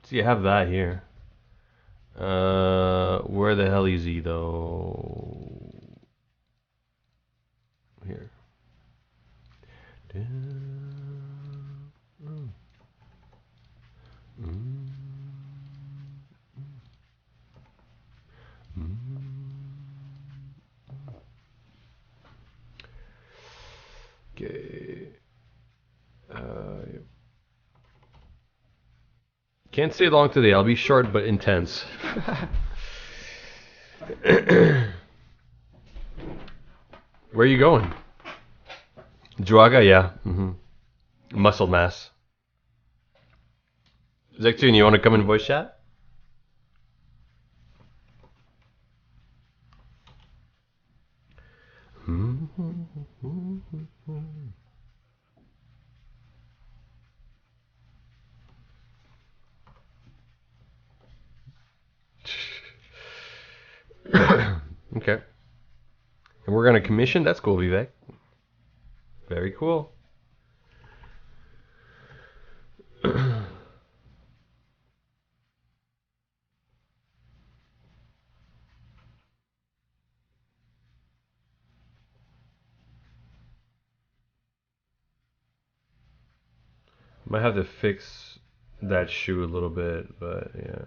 So you have that here. Where the hell is he though? Here. Okay. Can't stay long today. I'll be short but intense. Where are you going? Juaga, yeah. Muscle mass. Zectune, you want to come in voice chat? Okay. And we're gonna commission. That's cool, Vivek. Very cool. Might have to fix that shoe a little bit, but yeah.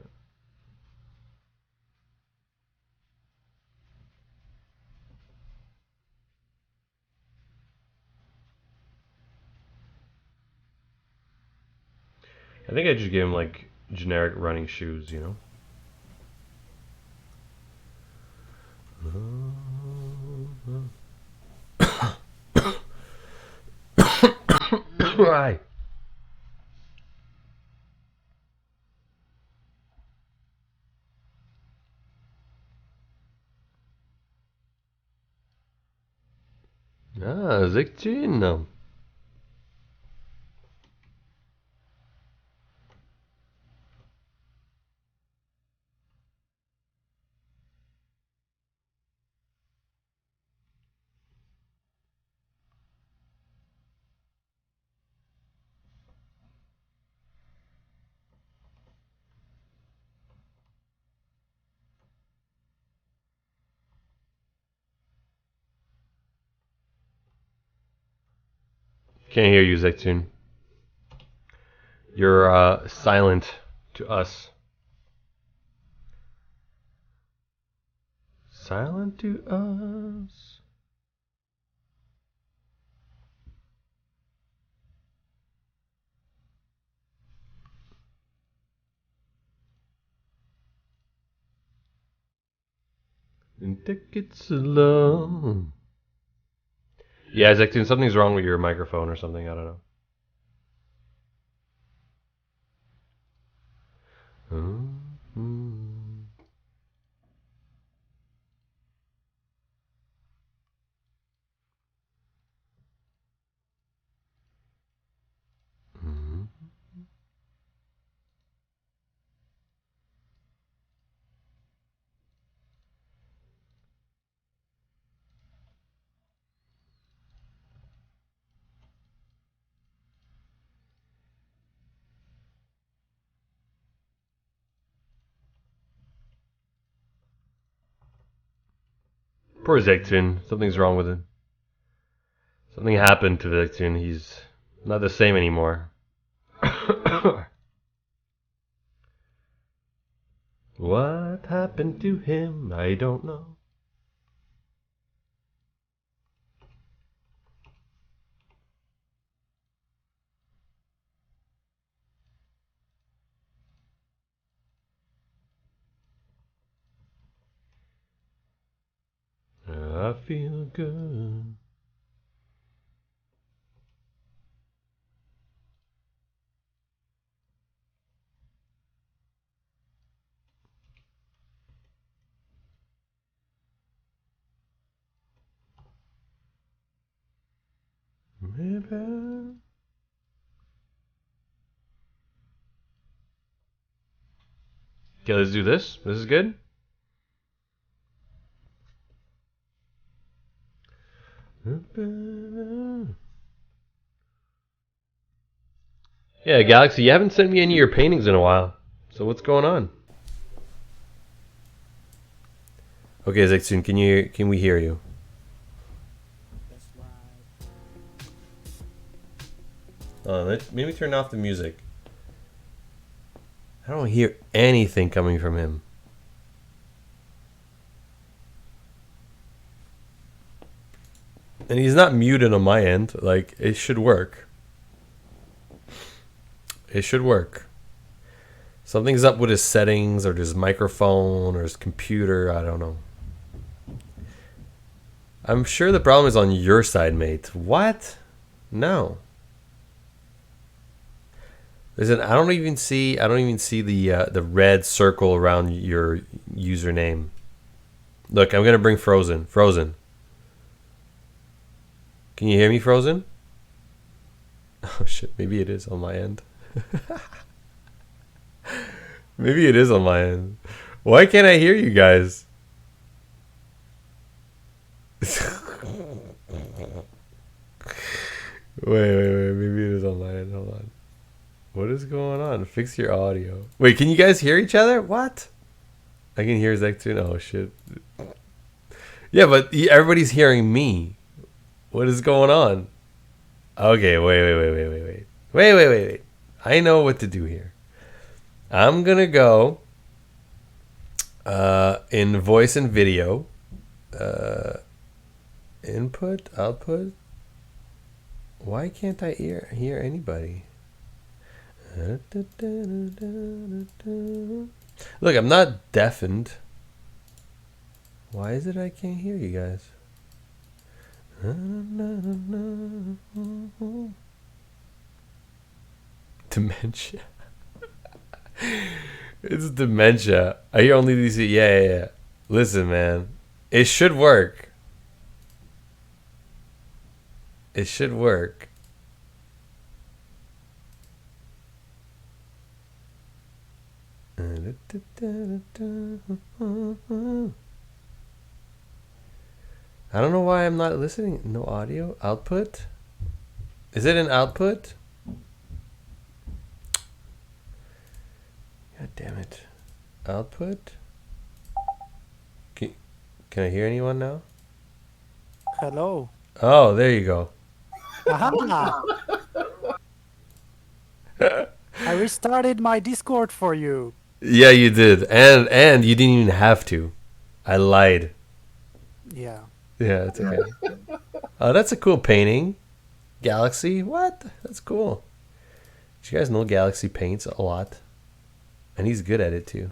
I think I just gave him like generic running shoes, you know? Why? Ah, Zectine. Can't hear you, Zectune. You're silent to us. Silent to us. And tickets alone. Yeah, Zectune, something's wrong with your microphone or something. I don't know. Poor Zectune. Something's wrong with him. Something happened to Zectune. He's not the same anymore. What happened to him? I don't know. I feel good. Maybe. Okay, let's do this. This is good. Yeah, Galaxy, you haven't sent me any of your paintings in a while. So what's going on? Okay, Zexun, can we hear you? Maybe turn off the music. I don't hear anything coming from him. And he's not muted on my end. Like, it should work. It should work. Something's up with his settings or his microphone or his computer. I don't know. I'm sure the problem is on your side, mate. What? No. Listen, I don't even see the red circle around your username. Look, I'm gonna bring Frozen. Frozen. Can you hear me, Frozen? Oh shit, maybe it is on my end. Maybe it is on my end. Why can't I hear you guys? Wait. Maybe it is on my end. Hold on. What is going on? Fix your audio. Wait, can you guys hear each other? What? I can hear Zectune. Oh shit. Yeah, but everybody's hearing me. What is going on? Okay, wait. I know what to do here. I'm gonna go in voice and video, input, output. Why can't I hear anybody? Look, I'm not deafened. Why is it I can't hear you guys? Dementia. It's dementia. I hear only these. Yeah. Listen, man. It should work. It should work. I don't know why I'm not listening. No audio. Output? Is it an output? God damn it. Output? Can I hear anyone now? Hello. Oh, there you go. Aha. I restarted my Discord for you. Yeah, you did. And you didn't even have to. I lied. Yeah. Yeah, it's okay. Oh, that's a cool painting. Galaxy? What? That's cool. Did you guys know Galaxy paints a lot? And he's good at it too.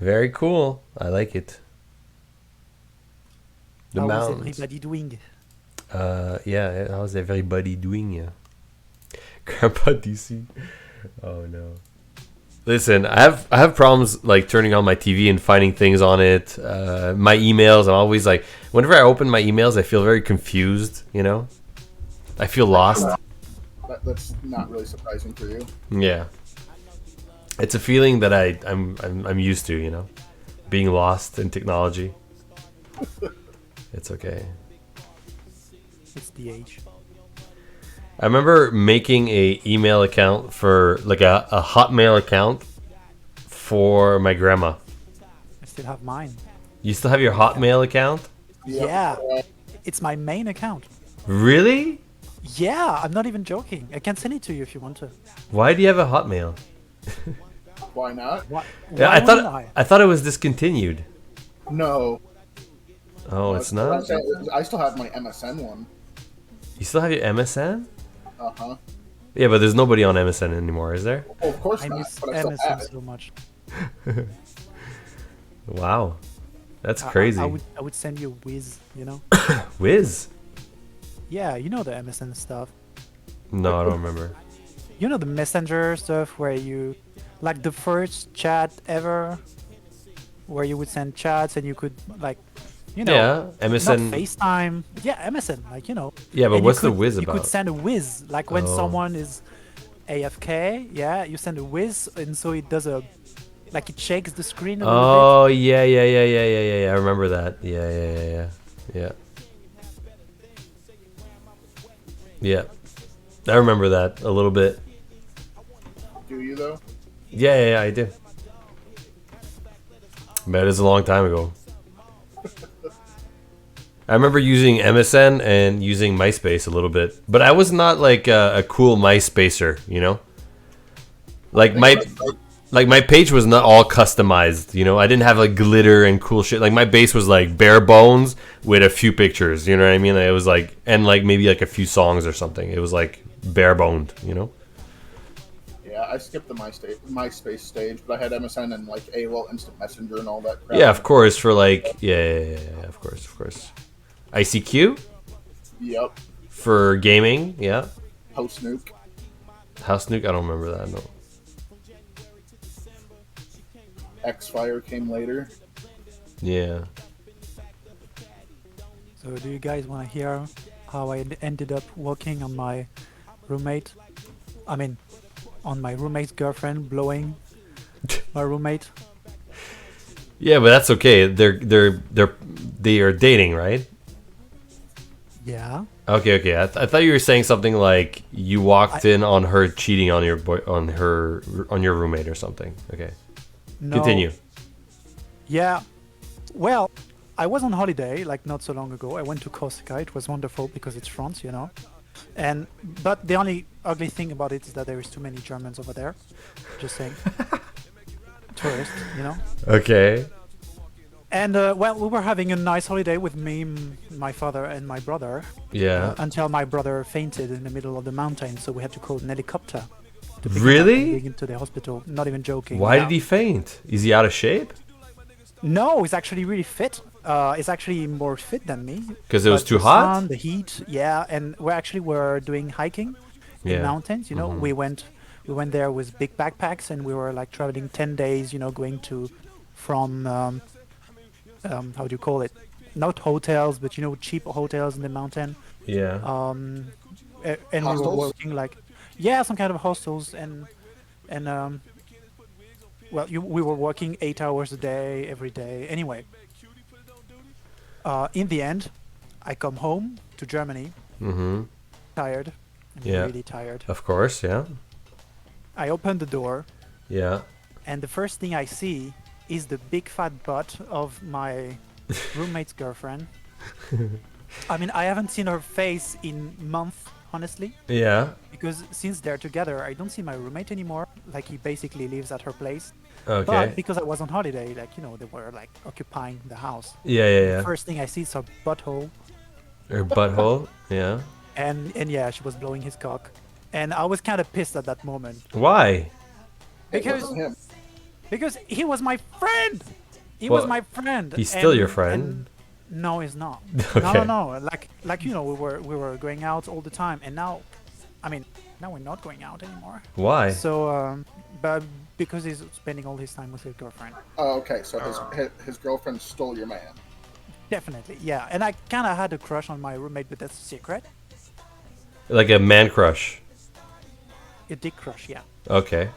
Very cool. I like it. The How mountains. is everybody doing? Yeah, how's everybody doing? Yeah. Grandpa DC. Oh no. Listen, I have problems like turning on my TV and finding things on it. My emails, I'm always like, whenever I open my emails, I feel very confused. You know, I feel lost. That's not really surprising for you. Yeah, it's a feeling that I'm used to. You know, being lost in technology. It's okay. It's the age. I remember making a email account for like a Hotmail account for my grandma. I still have mine. You still have your Hotmail account? Yeah. It's my main account. Really? Yeah, I'm not even joking. I can send it to you if you want to. Why do you have a Hotmail? Why not? Why Yeah, I thought it was discontinued. No. Oh, it's not? I still have my MSN one. You still have your MSN? Uh-huh. Yeah, but there's nobody on MSN anymore, is there? Oh, of course I not, miss but I still have MSN it. so much. Wow. That's crazy. I would send you Wiz, you know? Wiz? Yeah, you know the MSN stuff. No, I don't remember. You know the messenger stuff where you... Like the first chat ever, where you would send chats and you could, like... You know, yeah, MSN. Not FaceTime. Yeah, MSN, like, you know. Yeah, but and what's the whiz you about? You could send a whiz, like when Oh. someone is AFK, yeah, you send a whiz, and so it does a, like it shakes the screen a little Oh, yeah. I remember that. Yeah. I remember that a little bit. Do you though? Yeah, I do. But it is a long time ago. I remember using MSN and using MySpace a little bit, but I was not like a cool MySpacer, you know. Like my page was not all customized, you know. I didn't have like glitter and cool shit. Like my base was like bare bones with a few pictures, you know what I mean? It was like, and like maybe like a few songs or something. It was like bare boned, you know. Yeah, I skipped the MySpace stage, but I had MSN and like AOL Instant Messenger and all that crap. Yeah, of course. For like, yeah, of course. ICQ Yep. for gaming, yeah. House Nuke. House Nuke, I don't remember that. No. X-Fire came later. Yeah. So do you guys want to hear how I ended up working on my roommate? I mean, on my roommate's girlfriend, blowing my roommate. Yeah, but that's okay. They are dating, right? Yeah. Okay. I thought you were saying something like you walked in on her cheating on your on your roommate or something. Okay. No. Continue. Yeah. Well, I was on holiday like not so long ago. I went to Corsica. It was wonderful because it's France, you know. But the only ugly thing about it is that there is too many Germans over there. Just saying. Tourists, you know. Okay. And well, we were having a nice holiday with me, my father, and my brother. Yeah. Until my brother fainted in the middle of the mountain, so we had to call an helicopter to pick him up Really? and bring him to the hospital. Not even joking. Why yeah. did he faint? Is he out of shape? No, he's actually really fit. He's actually more fit than me. Because it was But too the hot? sun, the heat, yeah. And we're doing hiking in Yeah. mountains. You know, we went there with big backpacks, and we were like traveling 10 days. You know, going from how do you call it? Not hotels, but you know, cheap hotels in the mountain. Yeah. And we were Hostels? working like, yeah, some kind of hostels, and well, we were working 8 hours a day, every day. Anyway, in the end, I come home to Germany, tired, Yeah. really tired. Of course, yeah. I open the door, Yeah. and the first thing I see is the big fat butt of my roommate's girlfriend. I mean, I haven't seen her face in months, honestly, Yeah. because since they're together, I don't see my roommate anymore. Like, he basically lives at her place. Okay. But because I was on holiday, like, you know, they were like occupying the house. Yeah. First thing I see is her butthole, Her butthole. Yeah. and yeah, she was blowing his cock, and I was kind of pissed at that moment Why? It because wasn't him. he was my friend. He was Well, my friend. he's still your and- friend. and no, he's not. Okay. No. Like you know, we were going out all the time, and now, I mean, now we're not going out anymore. Why? So, but because he's spending all his time with his girlfriend. Oh, okay, so his girlfriend stole your man. Definitely, yeah. And I kind of had a crush on my roommate, but that's a secret. Like a man crush. A dick crush, yeah. Okay.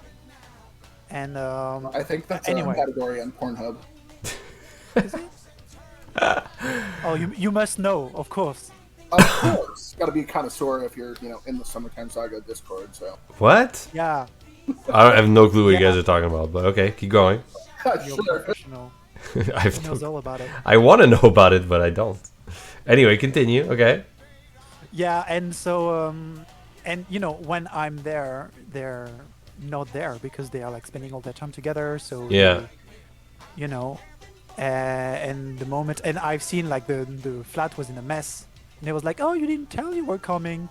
And I think that's Anyway. a category on Pornhub. oh, you must know, of course. Of course, got to be a connoisseur if you're, you know, in the Summertime Saga Discord. So What? Yeah, I have no clue what you Yeah. guys are talking about, but okay, keep going. you're sure. professional. I have He knows no, all about it. I want to know about it, but I don't. Anyway, continue. Okay. Yeah, and so and you know, when I'm there, they're not there because they are like spending all their time together. So Yeah. you know, and the moment, and I've seen like the flat was in a mess, and it was like, oh, you didn't tell you were coming.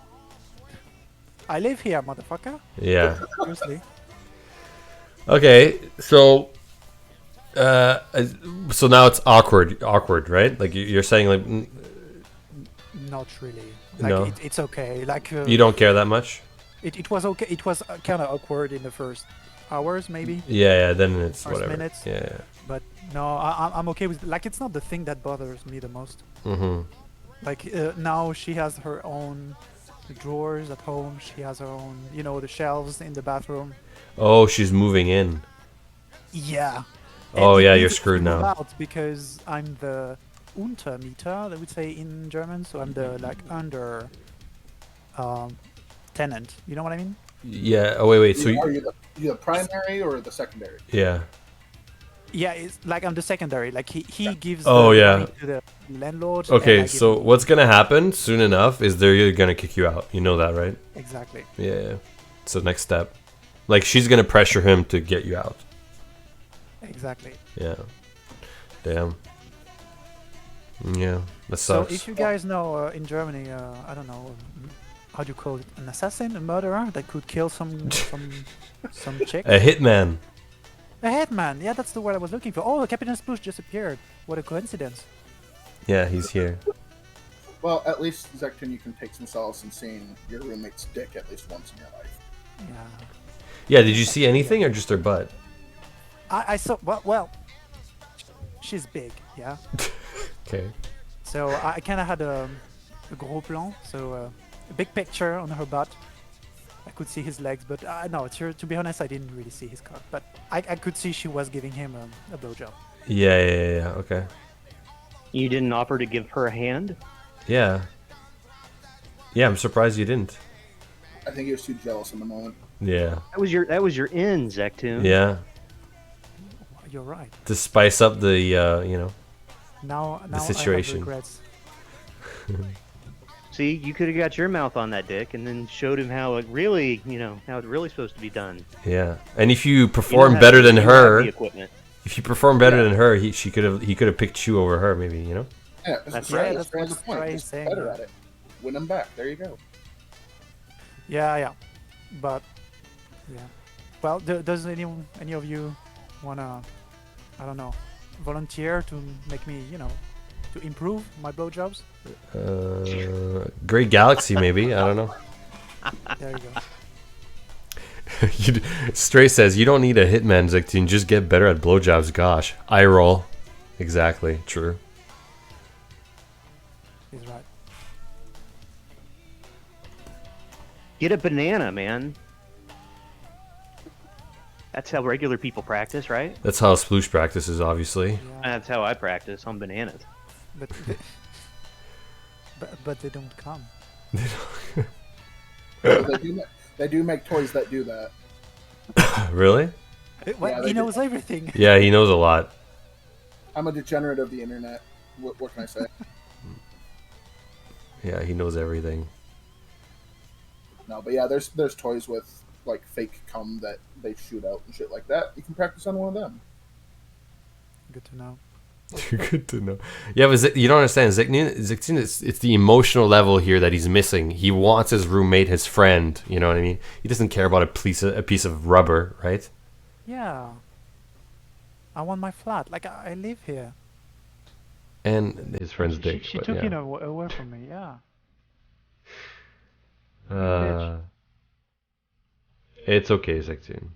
I live here, motherfucker. Yeah. Seriously. Okay. So now it's awkward, right? Like you're saying, like Not really. Like No. it's okay. Like you don't care that much. it was okay. It was kind of awkward in the first hours, maybe. Yeah. Then it's First whatever. minutes. Yeah. But no, I'm okay with. Like, it's not the thing that bothers me the most. Mm-hmm. Like now she has her own drawers at home. She has her own, you know, the shelves in the bathroom. Oh, she's moving in. Yeah. Oh, And it yeah, needs you're to screwed move now. out because I'm the Untermieter, they would say in German. So I'm the like under tenant. You know what I mean? Yeah. Oh wait. So Are you the primary or the secondary? yeah. Yeah, it's like I'm the secondary. Like he gives Oh, the yeah. money to the landlord. and I Okay. give So him- what's gonna happen soon enough is they're gonna kick you out. You know that, right? exactly. Yeah. It's the next step. Like she's gonna pressure him to get you out. Exactly. Yeah. Damn. Yeah. That So sucks. if you guys know in Germany, I don't know, how do you call it? An assassin, a murderer that could kill some chick. A hitman. A hitman. Yeah, that's the word I was looking for. Oh, Captain Splush just appeared. What a coincidence. Yeah, he's here. Well, at least Zekton, you can take some solace in seeing your roommate's dick at least once in your life. Yeah. Yeah. Did you see anything or just her butt? I saw. Well, she's big. Yeah. Okay. So I kind of had a gros plan, so a big picture on her butt. I could see his legs, but no, to be honest, I didn't really see his cock. But I could see she was giving him a blowjob. Yeah. Okay. You didn't offer to give her a hand? Yeah. Yeah, I'm surprised you didn't. I think he was too jealous in the moment. Yeah. That was your in, Zektoon. Yeah. You're right. To spice up the, Now situation. I have regrets. See, you could have got your mouth on that dick and then showed him how it really, how it's really supposed to be done. yeah. And if you You perform don't have better the- than you don't have her, the equipment. if you perform better than her, he could have picked you over her, maybe, you know? Yeah, That's right. That's That's the what point. Trey's Just saying, better yeah. at it. Win them back. There you go. Yeah. But yeah. Well, does any of you wanna, I don't know, volunteer to make me, to improve my blowjobs? Great Galaxy, maybe. I don't know. There you go. Stray says, you don't need a hitman, Zektin. Just get better at blowjobs. Gosh. Eye roll. Exactly. True. He's right. Get a banana, man. That's how regular people practice, right? That's how Sploosh practices, obviously. Yeah. That's how I practice on bananas. But but they don't come. So they do make toys that do that. Really? Well, Yeah, he they knows everything. Yeah, he knows a lot. I'm a degenerate of the internet. What can I say? Yeah, he knows everything. No, but yeah, there's toys with like fake cum that they shoot out and shit like that. You can practice on one of them. Good to know. Good to know. Yeah, but you don't understand. Zektin, it's the emotional level here that he's missing. He wants his roommate, his friend. You know what I mean? He doesn't care about a piece of rubber, right? Yeah. I want my flat. Like I live here. And his friend's dick. She but took yeah. it away from me. Yeah. It's okay, Zektin.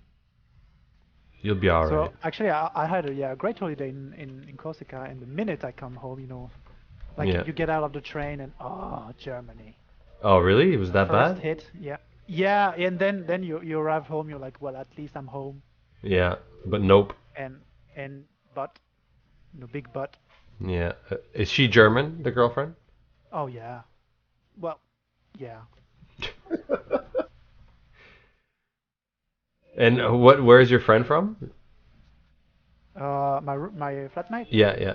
You'll be alright. So actually, I had a great holiday in Corsica, and the minute I come home, like Yeah. you get out of the train and Germany. Oh, really? It was that First bad? hit, yeah, and then you arrive home, you're like, well, at least I'm home, Yeah, but nope. and but, big but. Yeah. Is she German, the girlfriend? Oh yeah, well, yeah. And where's your friend from? My flatmate Yeah.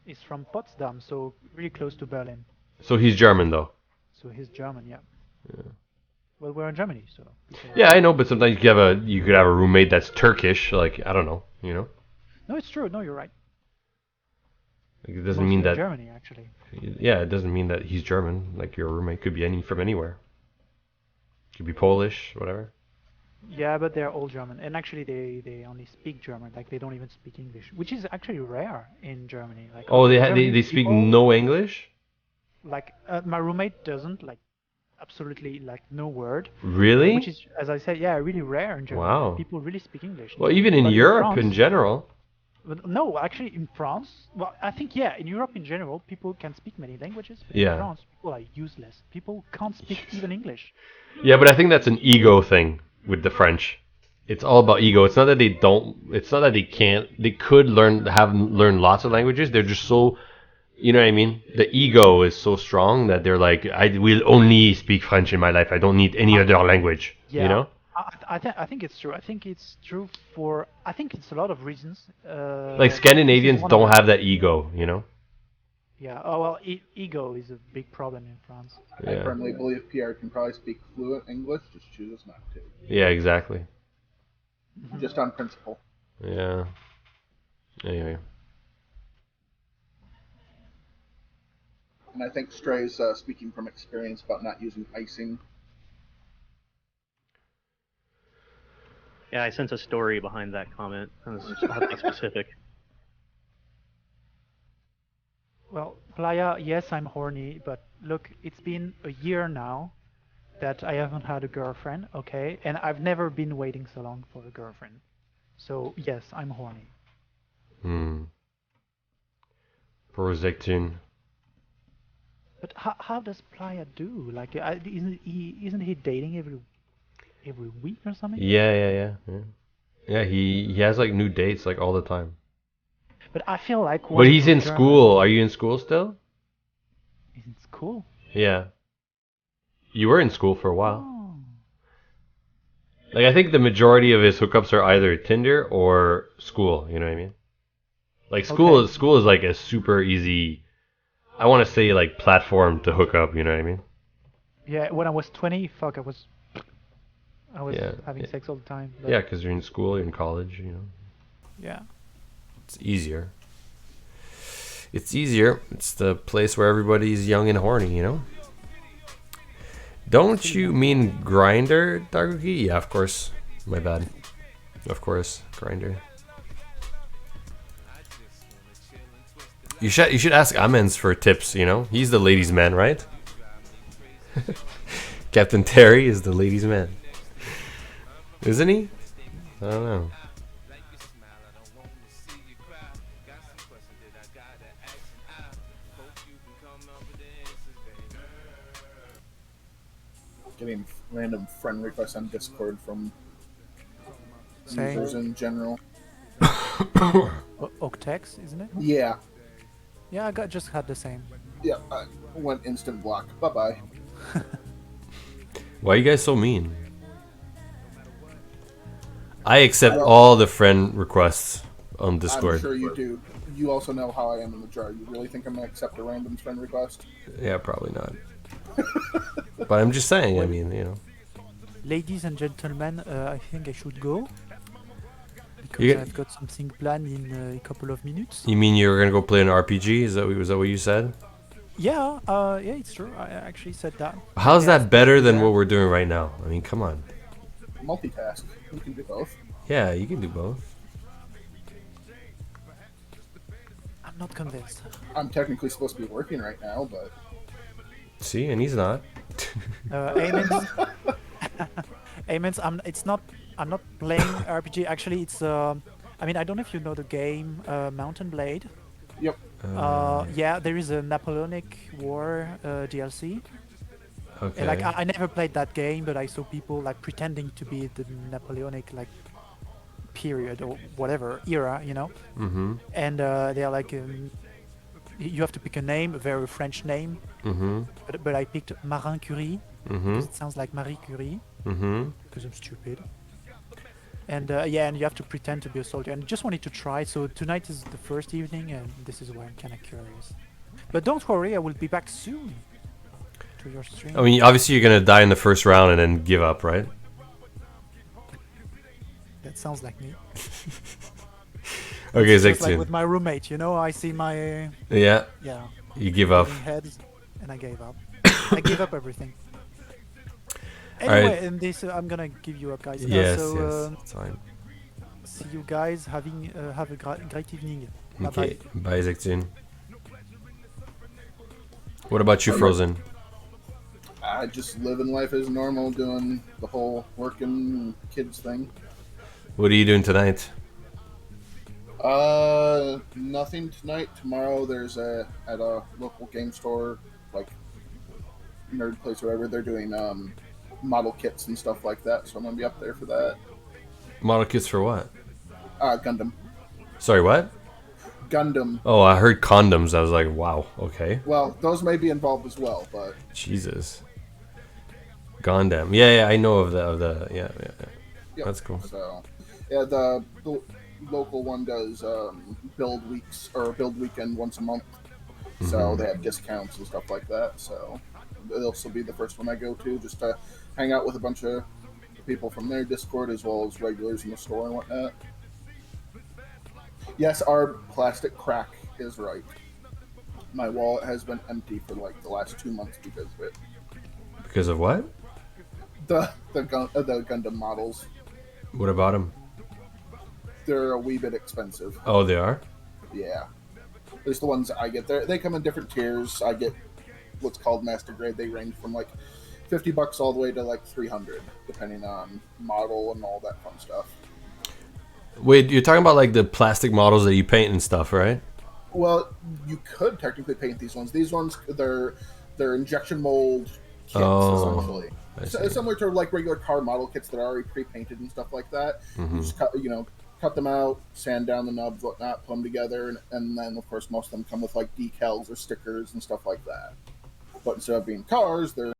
is from Potsdam, so really close to Berlin. So he's German, though. So he's German, yeah. Well, we're in Germany, so. Yeah, I know, but sometimes you could have a roommate that's Turkish, like, I don't know, you know? No, it's true. No, you're right. Like, it doesn't mean Mostly in that, Germany, actually. yeah, it doesn't mean that he's German. Like, your roommate could be from anywhere. Could be Polish, whatever. Yeah, but they're all German, and actually they only speak German. Like they don't even speak English, which is actually rare in Germany. Like Oh, they German speak people, no English? Like my roommate doesn't, like absolutely like no word. Really? Which is, as I said, yeah, really rare in Germany. Wow. People really speak English. Well, even in But Europe in France- general. But no, actually in France, well, I think yeah, in Europe in general, people can speak many languages. But Yeah. in France, people are useless. People can't speak even English. Yeah, but I think that's an ego thing with the French. It's all about ego. It's not that they don't. It's not that they can't. They could learn lots of languages. They're just so You know what I mean? The ego is so strong that they're like, I will only speak French in my life. I don't need any other language. You Yeah, know? I think it's true. I think it's true for. I think it's a lot of reasons. Like This is Scandinavians one of don't them. have that ego. You know? Yeah. Oh well, ego is a big problem in France. I Yeah. firmly believe Pierre can probably speak fluent English, just chooses not to. Yeah. Exactly. Just on principle. Yeah. Anyway. And I think Stray's speaking from experience about not using icing. Yeah, I sense a story behind that comment. Something specific. Well, Playa, yes, I'm horny, but look, it's been a year now that I haven't had a girlfriend, okay? And I've never been waiting so long for a girlfriend. So, yes, I'm horny. Projecting. But how does Playa do? Like, isn't he dating every week or something? Yeah. Yeah. He has like new dates like all the time. But I feel like But when he's you're in German, school. Are you in school still? he's in school. Yeah. You were in school for a while. Oh. Like I think the majority of his hookups are either Tinder or school. You know what I mean? Like Okay. school is like a super easy. I want to say like platform to hook up. You know what I mean? Yeah, when I was 20, fuck, I was Yeah, having yeah. sex all the time. But Yeah, because you're in school, you're in college. You know, yeah. it's easier. It's easier. It's the place where everybody's young and horny. You know. Don't you mean Grinder, Daguki? Yeah, of course. My bad. Of course, Grinder. You should ask Amens for tips. You know, he's the ladies' man, right? Captain Terry is the ladies' man, isn't he? I don't know. Getting random friend requests on Discord from Saying users in general. Octex, isn't it? Yeah. Yeah, I just had the same. Yeah, I went instant block. Bye-bye. Why are you guys so mean? I accept all the friend requests on I'm Discord. sure you do. You also know how I am in the jar. You really think I'm going to accept a random friend request? Yeah, probably not. But I'm just saying. I mean, you know. Ladies and gentlemen, I think I should go because You get- I've got something planned in a couple of minutes. You mean you're gonna go play an RPG? Was that what you said? Yeah, yeah, it's true. I actually said that. How's Yeah, that better than yeah. what we're doing right now? I mean, come on. Multitask. You can do both. Yeah, you can do both. I'm not convinced. I'm technically supposed to be working right now, but See, and he's not. Amens, Amens, I'm not playing RPG. Actually, it's I mean, I don't know if you know the game Mountain Blade. yep. Yeah, there is a Napoleonic War DLC. Okay. And, like I never played that game, but I saw people like pretending to be the Napoleonic like period or whatever era, you know. Mm-hmm. And they're like, you have to pick a name, a very French name. Mm-hmm. But I picked Marin Curie Mm-hmm. because it sounds like Marie Curie Mm-hmm. because I'm stupid. And yeah, and you have to pretend to be a soldier. And I just wanted to try. So tonight is the first evening, and this is why I'm kind of curious. But don't worry, I will be back soon to your stream. I mean, obviously you're gonna die in the first round and then give up, right? That sounds like me. Okay, It's just like Zektin. with my roommate, you know, I see my Yeah, yeah you give up. hitting heads, and I gave up. I gave up everything. Alright. Anyway, in this, I'm gonna give you up, guys. Yes, So, yes, it's fine. see you guys. Have a great evening. Okay, Bye-bye. bye, Zektin. What about you, Frozen? I just living life as normal, doing the whole working kids thing. What are you doing tonight? Nothing tonight. Tomorrow there's at a local game store, like nerd place or whatever. They're doing model kits and stuff like that. So I'm gonna be up there for that. Model kits for what? Gundam. Sorry, what? Gundam. Oh, I heard condoms. I was like, wow, okay. Well, those may be involved as well, but Jesus. Gundam. Yeah, yeah, I know of the yeah, yeah, yeah. yep. That's cool. So, yeah, the local one does build weeks or build weekend once a month. So they have discounts and stuff like that. So this will be the first one I go to just to hang out with a bunch of people from their Discord as well as regulars in the store and whatnot. Yes, our plastic crack is right. My wallet has been empty for like the last 2 months because of it. Because of what? The Gundam models, What about them? they're a wee bit expensive. Oh, they are? Yeah, at least the ones I get. They come in different tiers. I get what's called master grade. They range from like $50 all the way to like 300, depending on model and all that fun stuff. Wait, you're talking about like the plastic models that you paint and stuff, right? Well, you could technically paint these ones. These ones, they're injection mold kits Oh, essentially. I So, see. similar to like regular car model kits that are already pre-painted and stuff like that. You just cut them out, sand down the nubs, whatnot, put them together, and then of course most of them come with like decals or stickers and stuff like that. But instead of being cars, they're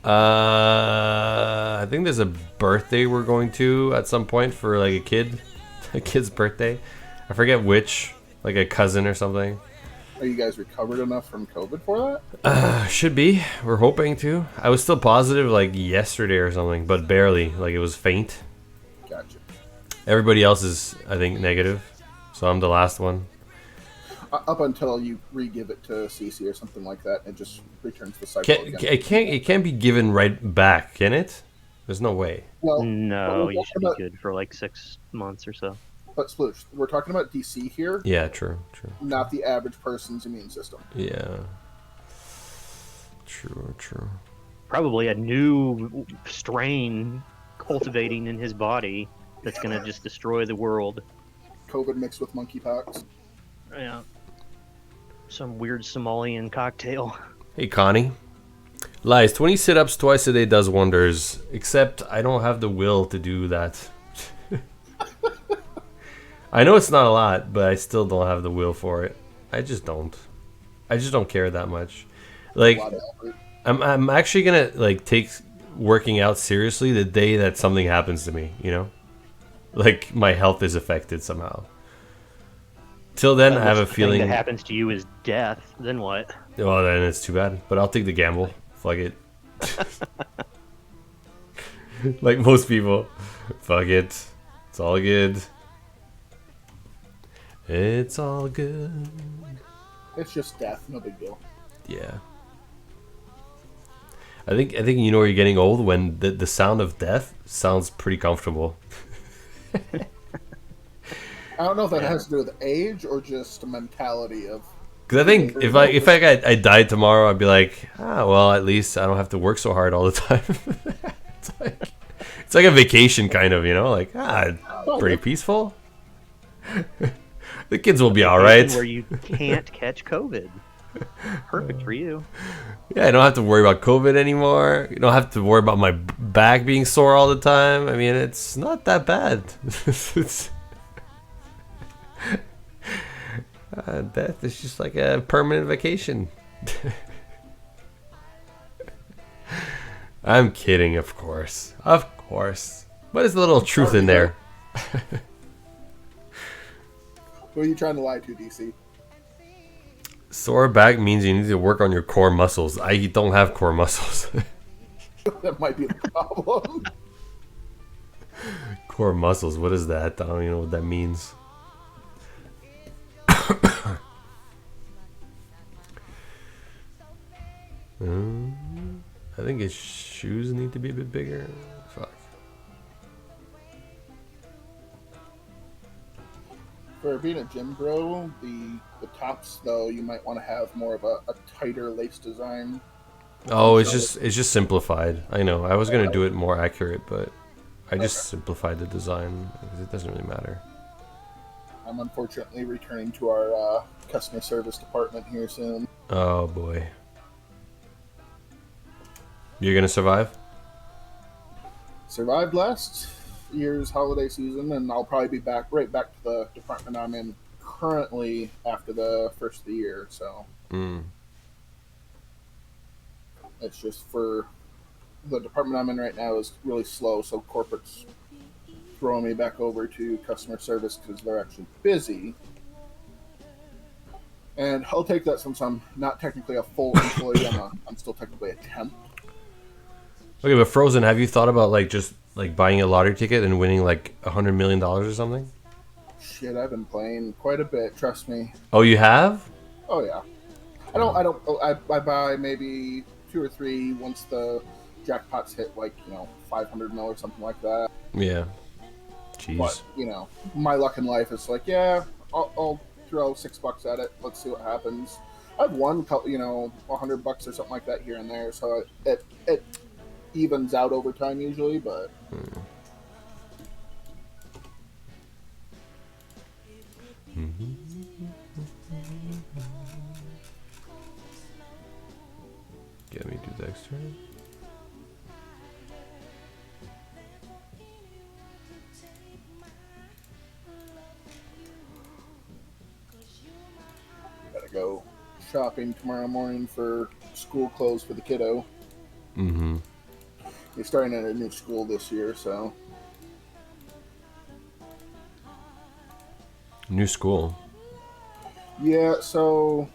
I think there's a birthday we're going to at some point for like a kid's birthday. I forget which, like a cousin or something. Are you guys recovered enough from COVID for that? Should be. We're hoping to. I was still positive like yesterday or something, but barely. Like it was faint. Gotcha. Everybody else is, I think, negative. So I'm the last one. Up until you re-give it to CC or something like that, it just returns the cycle again. It can't be given right back, can it? There's no way. Well, No, but you should be about, good for like 6 months or so. But Sploosh, we're talking about DC here, Yeah, true. not the average person's immune system. Yeah. True. Probably a new strain cultivating in his body that's going to just destroy the world. COVID mixed with monkeypox. Yeah. Some weird Somalian cocktail. Hey, Connie. Lies, 20 sit-ups twice a day does wonders. Except I don't have the will to do that. I know it's not a lot, but I still don't have the will for it. I just don't care that much. Like, A lot of effort. I'm actually gonna like take working out seriously the day that something happens to me, you know? Like my health is affected somehow. Till then, I have a The thing feeling that happens to you is death. Then what? well, then it's too bad. But I'll take the gamble. Fuck it. Like most people. Fuck it. It's all good. It's all good. It's just death, no big deal. Yeah. I think you know you're getting old when the sound of death sounds pretty comfortable. I don't know if that has to do with age or just a mentality of. Because I think if I died tomorrow, I'd be like, well, at least I don't have to work so hard all the time. it's like a vacation kind of, you know, like pretty peaceful. The kids will be all right. Where you can't catch COVID. Perfect for you. Yeah, I don't have to worry about COVID anymore. You don't have to worry about my back being sore all the time. I mean, it's not that bad. Death is just like a permanent vacation. I'm kidding, of course. Of course. But there's a little truth in there. Who are you trying to lie to, DC? Sore back means you need to work on your core muscles. I don't have core muscles. That might be the problem. Core muscles, what is that? I don't even know what that means. I think his shoes need to be a bit bigger. Fuck. For being a gym bro, the tops though, you might want to have more of a tighter lace design. Oh, it's just simplified. I know. I was gonna do it more accurate, but I just simplified the design because it doesn't really matter. I'm unfortunately returning to our customer service department here soon. Oh boy. You're gonna survive? Survived last year's holiday season, and I'll probably be right back to the department I'm in currently after the first of the year. So it's just for the department I'm in right now is really slow. So corporate's throwing me back over to customer service because they're actually busy. And I'll take that since I'm not technically a full employee. I'm still technically a temp. Okay, but Frozen, have you thought about like just like buying a lottery ticket and winning like $100 million or something? Shit, I've been playing quite a bit. Trust me. Oh, you have? Oh yeah. I buy maybe 2 or 3 once the jackpots hit like 500 mil or something like that. Yeah. Jeez. But my luck in life is like, yeah, I'll throw $6 at it. Let's see what happens. I've won, $100 or something like that here and there, so it evens out over time usually. But Get me do Dexter. gotta go shopping tomorrow morning for school clothes for the kiddo. He's starting at a new school this year, so New school. yeah. So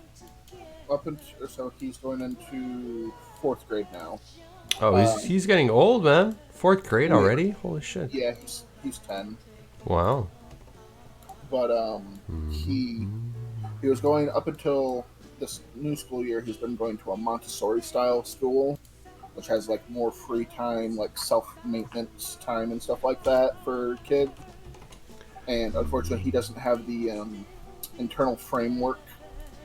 he's going into fourth grade now. Oh, he's getting old, man. Fourth grade Yeah, already? Holy shit. yeah, he's 10, Wow. but he was going up until this new school year. He's been going to a Montessori style school, which has like more free time, like self maintenance time and stuff like that for kids. And unfortunately, he doesn't have the internal framework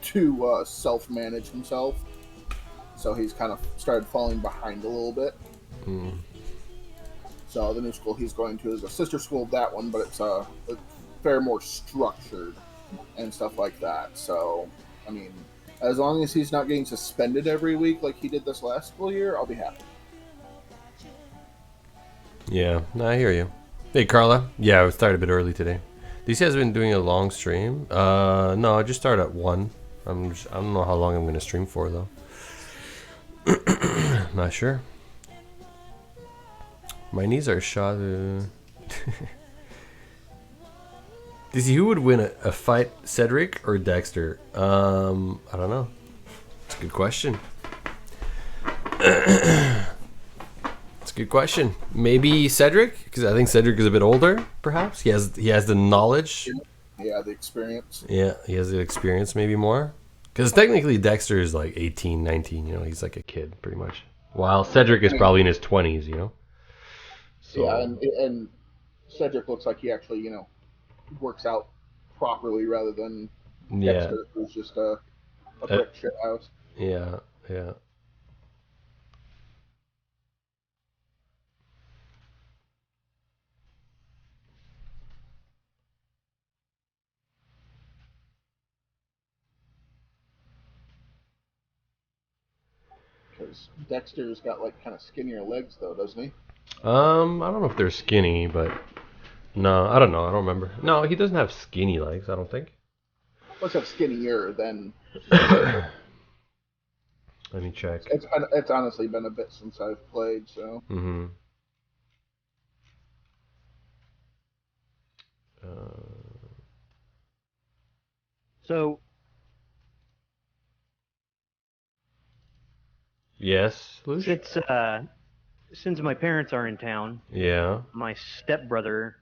to self manage himself. So he's kind of started falling behind a little bit. So the new school he's going to is a sister school of that one, but it's very more structured and stuff like that. So, I mean, as long as he's not getting suspended every week like he did this last school year, I'll be happy. Yeah, no, I hear you. Hey, Carla. Yeah, I started a bit early today. These guys have been doing a long stream. No, I just started at 1. I don't know how long I'm going to stream for, though. Not sure. My knees are shot. DC, who would win a fight, Cedric or Dexter? I don't know. It's a good question. It's a good question. Maybe Cedric, because I think Cedric is a bit older. Perhaps he has the knowledge. Yeah, the experience. Yeah, he has the experience, maybe more. Because technically Dexter is like 18, 19. You know, he's like a kid, pretty much. While Cedric is probably in his 20s. You know. So, Yeah, and Cedric looks like he actually, works out properly rather than yeah, Dexter, who's just a brick shit house. yeah. Because Dexter's got like kind of skinnier legs, though, doesn't he? I don't know if they're skinny, but no, I don't know. I don't remember. No, he doesn't have skinny legs. I don't think. Let's have skinnier than. Let me check. It's honestly been a bit since I've played, so. Mm-hmm. So Yes, Lush? since my parents are in town, Yeah. my stepbrother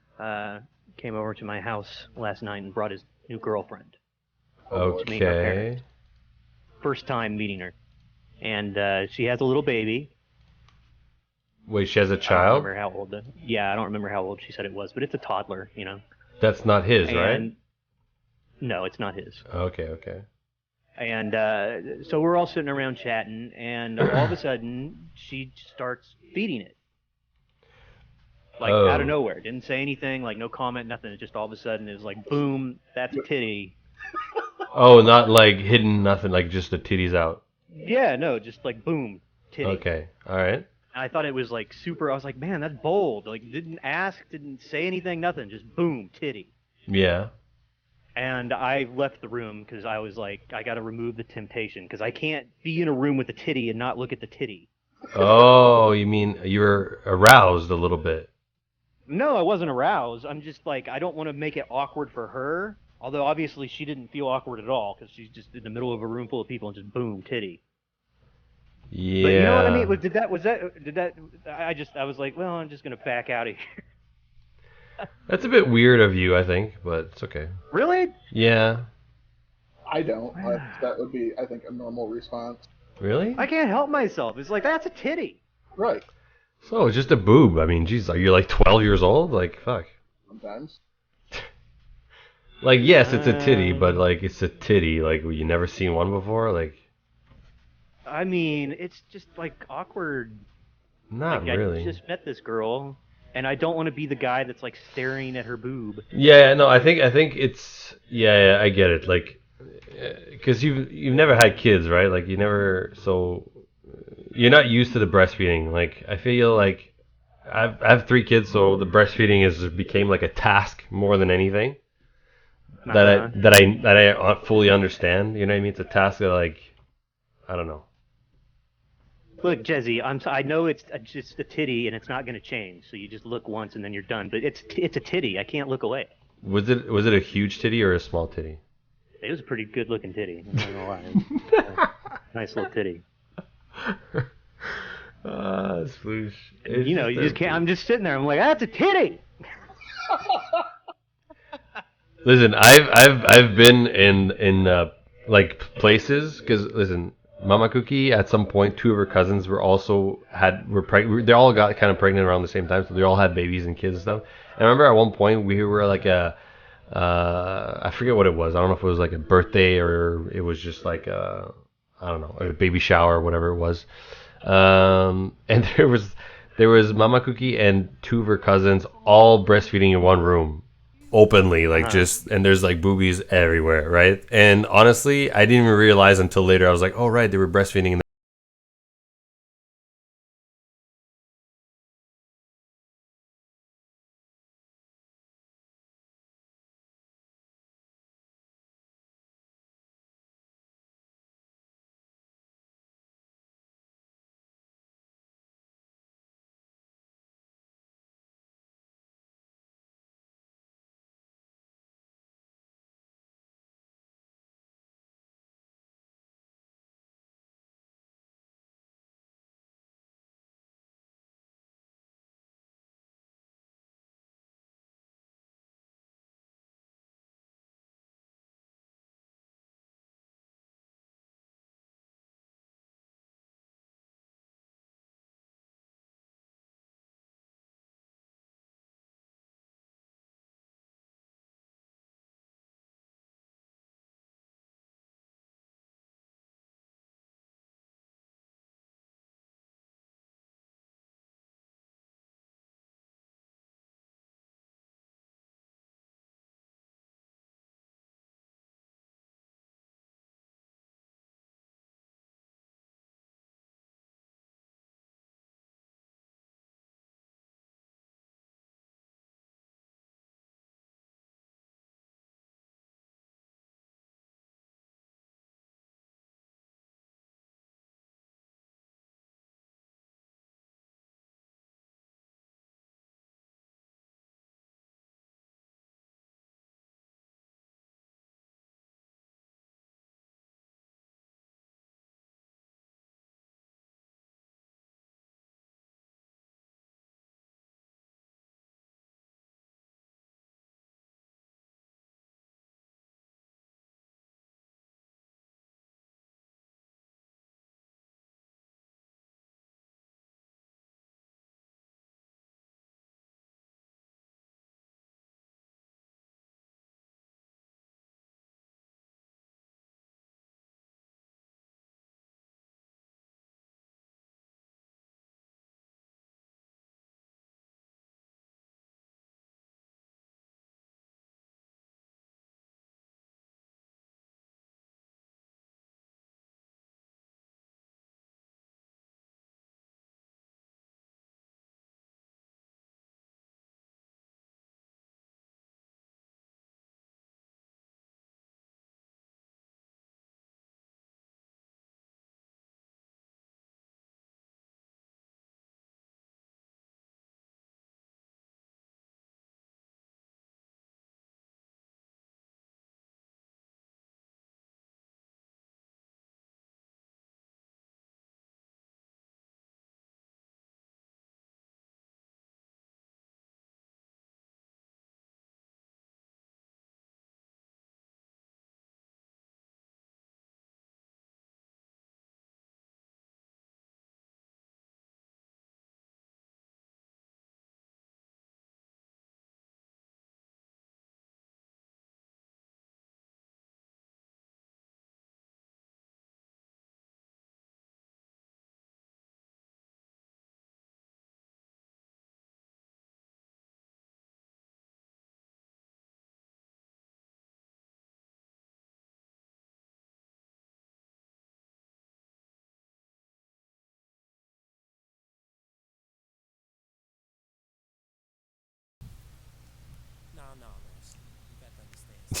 came over to my house last night and brought his new girlfriend. To meet our Okay. parents. First time meeting her, and she has a little baby. Wait, she has a I don't child? remember how old. I don't remember how old she said it was, but it's a toddler, That's not his, And right? no, it's not his. Okay. And so we're all sitting around chatting, and all of a sudden she starts feeding it, like out of nowhere. Didn't say anything, like no comment, nothing. It just all of a sudden is like, boom, that's a titty. Oh, not like hidden, nothing, like just the titties out. Yeah, no, just like boom, titty. Okay, alright. I thought it was like super. I was like, man, that's bold. Like, didn't ask, didn't say anything, nothing. Just boom, titty. Yeah. And I left the room because I was like, I got to remove the temptation because I can't be in a room with a titty and not look at the titty. Oh, you mean you were aroused a little bit. No, I wasn't aroused. I'm just like, I don't want to make it awkward for her. Although obviously she didn't feel awkward at all because she's just in the middle of a room full of people and just boom, titty. Yeah. But you know what I mean? I was like, well, I'm just gonna back out of here. That's a bit weird of you, I think, but it's okay. Really? Yeah. I don't. That would be, I think, a normal response. Really? I can't help myself. It's like, that's a titty. Right. So, it's just a boob. I mean, geez, are you like 12 years old? Like, fuck. Sometimes. Like, yes, it's a titty, but like, it's a titty. Like, you never seen one before? Like, I mean, it's just like awkward. not Like, really. I just met this girl, and I don't want to be the guy that's like staring at her boob. Yeah, no, I think it's yeah, I get it. Like, because you've never had kids, right? Like, you never, so you're not used to the breastfeeding. Like, I feel like I have 3 kids, so the breastfeeding became like a task more than anything. That I fully understand. You know what I mean? It's a task that, like, I don't know. Look, Jezzy, I know it's just a titty and it's not going to change. So you just look once and then you're done. But it's a titty. I can't look away. Was it a huge titty or a small titty? It was a pretty good looking titty. I'm not gonna lie. Nice little titty. Sploosh. You know, you just can't. I'm just sitting there. I'm like, that's a titty. Listen, I've been in like places because listen, Mama Cookie at some point, two of her cousins were pregnant. They all got kind of pregnant around the same time, so they all had babies and kids and stuff. And I remember at one point we were like I forget what it was. I don't know if it was like a birthday or it was just like I don't know, a baby shower or whatever it was. And there was Mama Cookie and two of her cousins all breastfeeding in one room, openly, like just, and there's like boobies everywhere, right? And honestly, I didn't even realize until later. I was like, oh right, they were breastfeeding.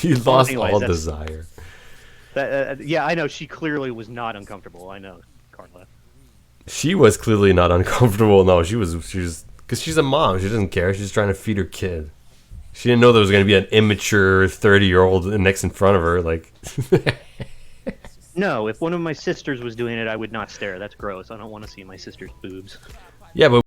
You lost anyways, all that's- desire. Yeah, I know. She clearly was not uncomfortable. I know, Carla. She was clearly not uncomfortable. No, she was because she's a mom. She doesn't care. She's trying to feed her kid. She didn't know there was going to be an immature 30-year-old next in front of her. Like, No, if one of my sisters was doing it, I would not stare. That's gross. I don't want to see my sister's boobs. yeah, but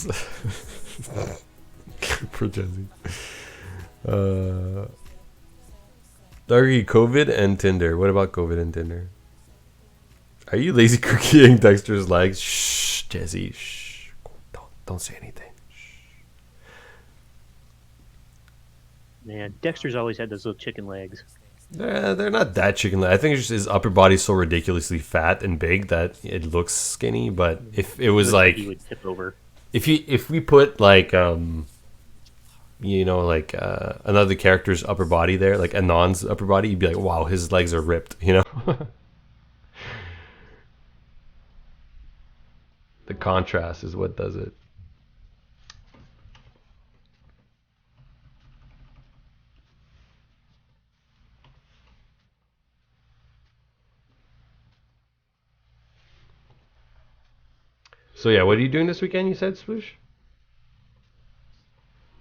Yes. For Jesse. COVID and Tinder. What about COVID and Tinder? Are you lazy cookieing Dexter's legs? Shh, Jesse. Shh. Don't say anything. Man, Dexter's always had those little chicken legs. They're not that chicken. I think it's just his upper body's so ridiculously fat and big that it looks skinny. But if it was like, he would tip over. if we put like another character's upper body there, like Anon's upper body, you'd be like, wow, his legs are ripped. The contrast is what does it. So yeah, what are you doing this weekend? You said, Swoosh?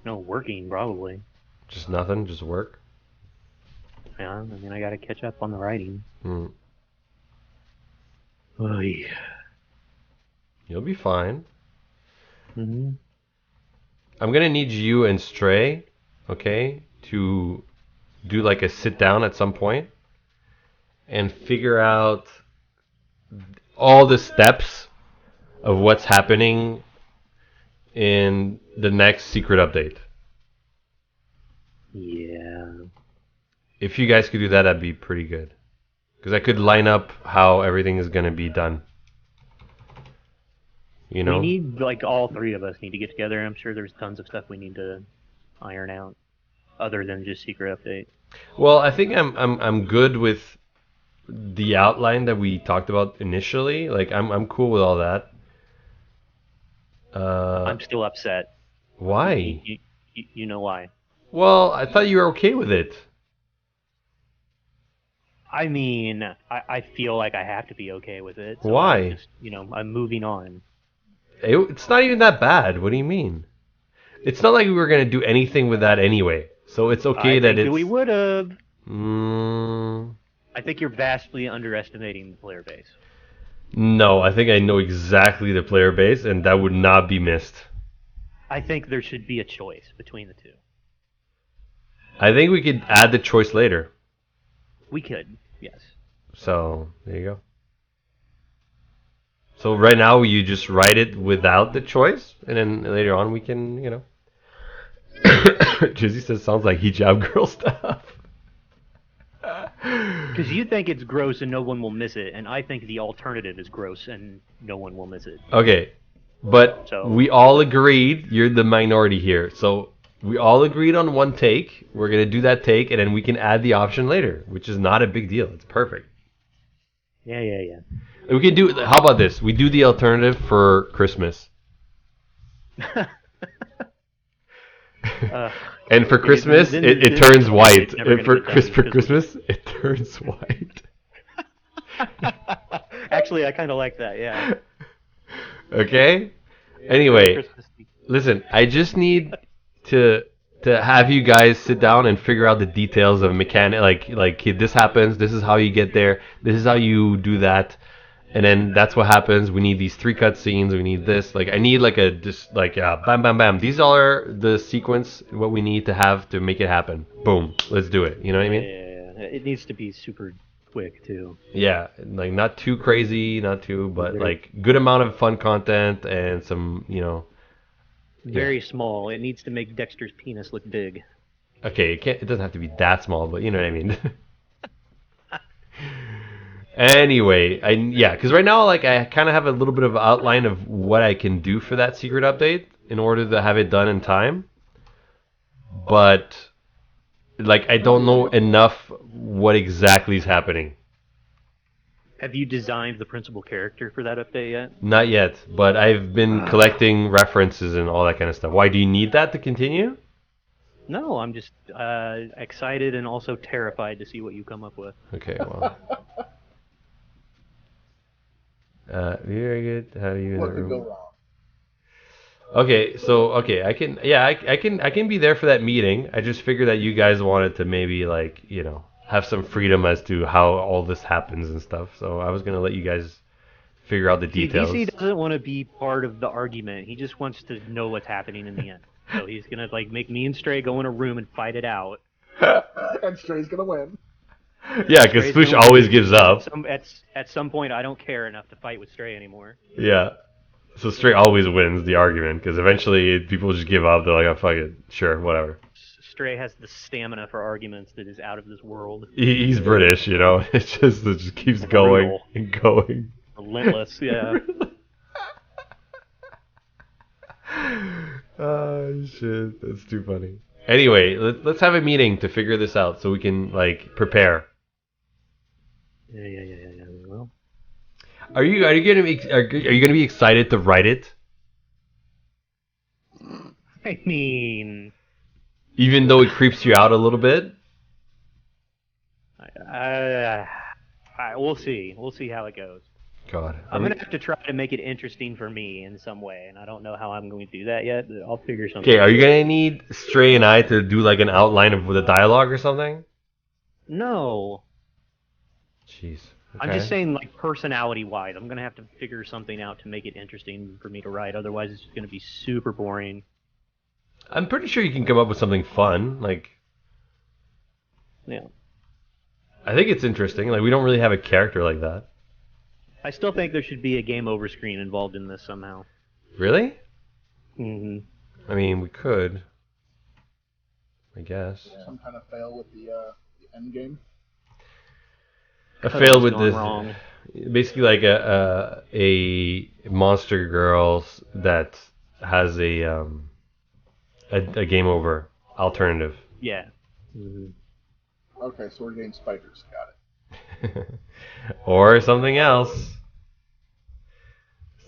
No, working probably. Just nothing, just work. Yeah, I mean, I got to catch up on the writing. Hmm. Oy. You'll be fine. Mm-hmm. I'm gonna need you and Stray, okay, to do like a sit down at some point and figure out all the steps of what's happening in the next secret update. Yeah. If you guys could do that, that'd be pretty good. Because I could line up how everything is gonna be done. You know? We need, like, all three of us need to get together. I'm sure there's tons of stuff we need to iron out, other than just secret update. Well, I think I'm good with the outline that we talked about initially. Like I'm cool with all that. I'm still upset. Why? You know why? Well, I thought you were okay with it. I mean, I feel like I have to be okay with it. So Why? I'm just, I'm moving on. It's not even that bad. What do you mean? It's not like we were gonna do anything with that anyway. So it's okay that it's. We would have. I think you're vastly underestimating the player base. No, I think I know exactly the player base, and that would not be missed. I think there should be a choice between the two. I think we could add the choice later. We could, yes. So, there you go. So right now you just write it without the choice, and then later on we can, Jizzy says sounds like hijab girl stuff. Because you think it's gross and no one will miss it, and I think the alternative is gross and no one will miss it. Okay, but we all agreed, you're the minority here, so we all agreed on one take. We're going to do that take, and then we can add the option later, which is not a big deal. It's perfect. Yeah. We can do, how about this? We do the alternative for Christmas. And for Christmas, it turns white. For Christmas, it turns white. Actually, I kind of like that, yeah. Okay? Anyway, listen, I just need to have you guys sit down and figure out the details of mechanic. Like this happens, this is how you get there, this is how you do that. And then that's what happens. We need these 3 cutscenes. We need this. Like I need bam, bam, bam. These are the sequence. What we need to have to make it happen. Boom. Let's do it. You know what I mean? Yeah. It needs to be super quick too. Yeah, like not too crazy, but like good amount of fun content and some, Very small. It needs to make Dexter's penis look big. Okay, it doesn't have to be that small, but you know what I mean. Anyway, because right now, like, I kind of have a little bit of outline of what I can do for that secret update in order to have it done in time. But, like, I don't know enough what exactly is happening. Have you designed the principal character for that update yet? Not yet, but I've been collecting references and all that kind of stuff. Why, do you need that to continue? No, I'm just excited and also terrified to see what you come up with. Okay, well... very good. How are you in the room? What could go wrong? Okay, I can be there for that meeting. I just figured that you guys wanted to maybe have some freedom as to how all this happens and stuff. So I was gonna let you guys figure out the See, details. DC doesn't want to be part of the argument. He just wants to know what's happening in the end. So he's gonna like make me and Stray go in a room and fight it out. And Stray's gonna win. Yeah, because Stray's Spoosh gonna always win. gives up. At some point, I don't care enough to fight with Stray anymore. Yeah. So Stray always wins the argument because eventually people just give up. They're like, oh, fuck it. Sure, whatever. Stray has the stamina for arguments that is out of this world. He's British, you know? It just keeps going Brutal. and going. Relentless, yeah. Oh, shit. That's too funny. Anyway, let's have a meeting to figure this out so we can, like, prepare. Yeah. Well, Are you gonna be excited to write it? I mean, Even though it creeps you out a little bit? we'll see. We'll see how it goes. God. I'm gonna have to try to make it interesting for me in some way, and I don't know how I'm going to do that yet. But I'll figure something. Okay, are you gonna need Stray and I to do like an outline of the dialogue or something? No, Jeez. I'm okay. just saying, like personality-wise, I'm gonna have to figure something out to make it interesting for me to write. Otherwise, it's just gonna be super boring. I'm pretty sure you can come up with something fun. Like, Yeah. I think it's interesting. Like, we don't really have a character like that. I still think there should be a game over screen involved in this somehow. Really? Mm-hmm. I mean, we could. I guess. Some kind of fail with the end game. I failed with gone this. wrong. Basically, like a monster girl that has a game over alternative. Yeah. Mm-hmm. Okay, so we're getting spiders. Got it. Or something else.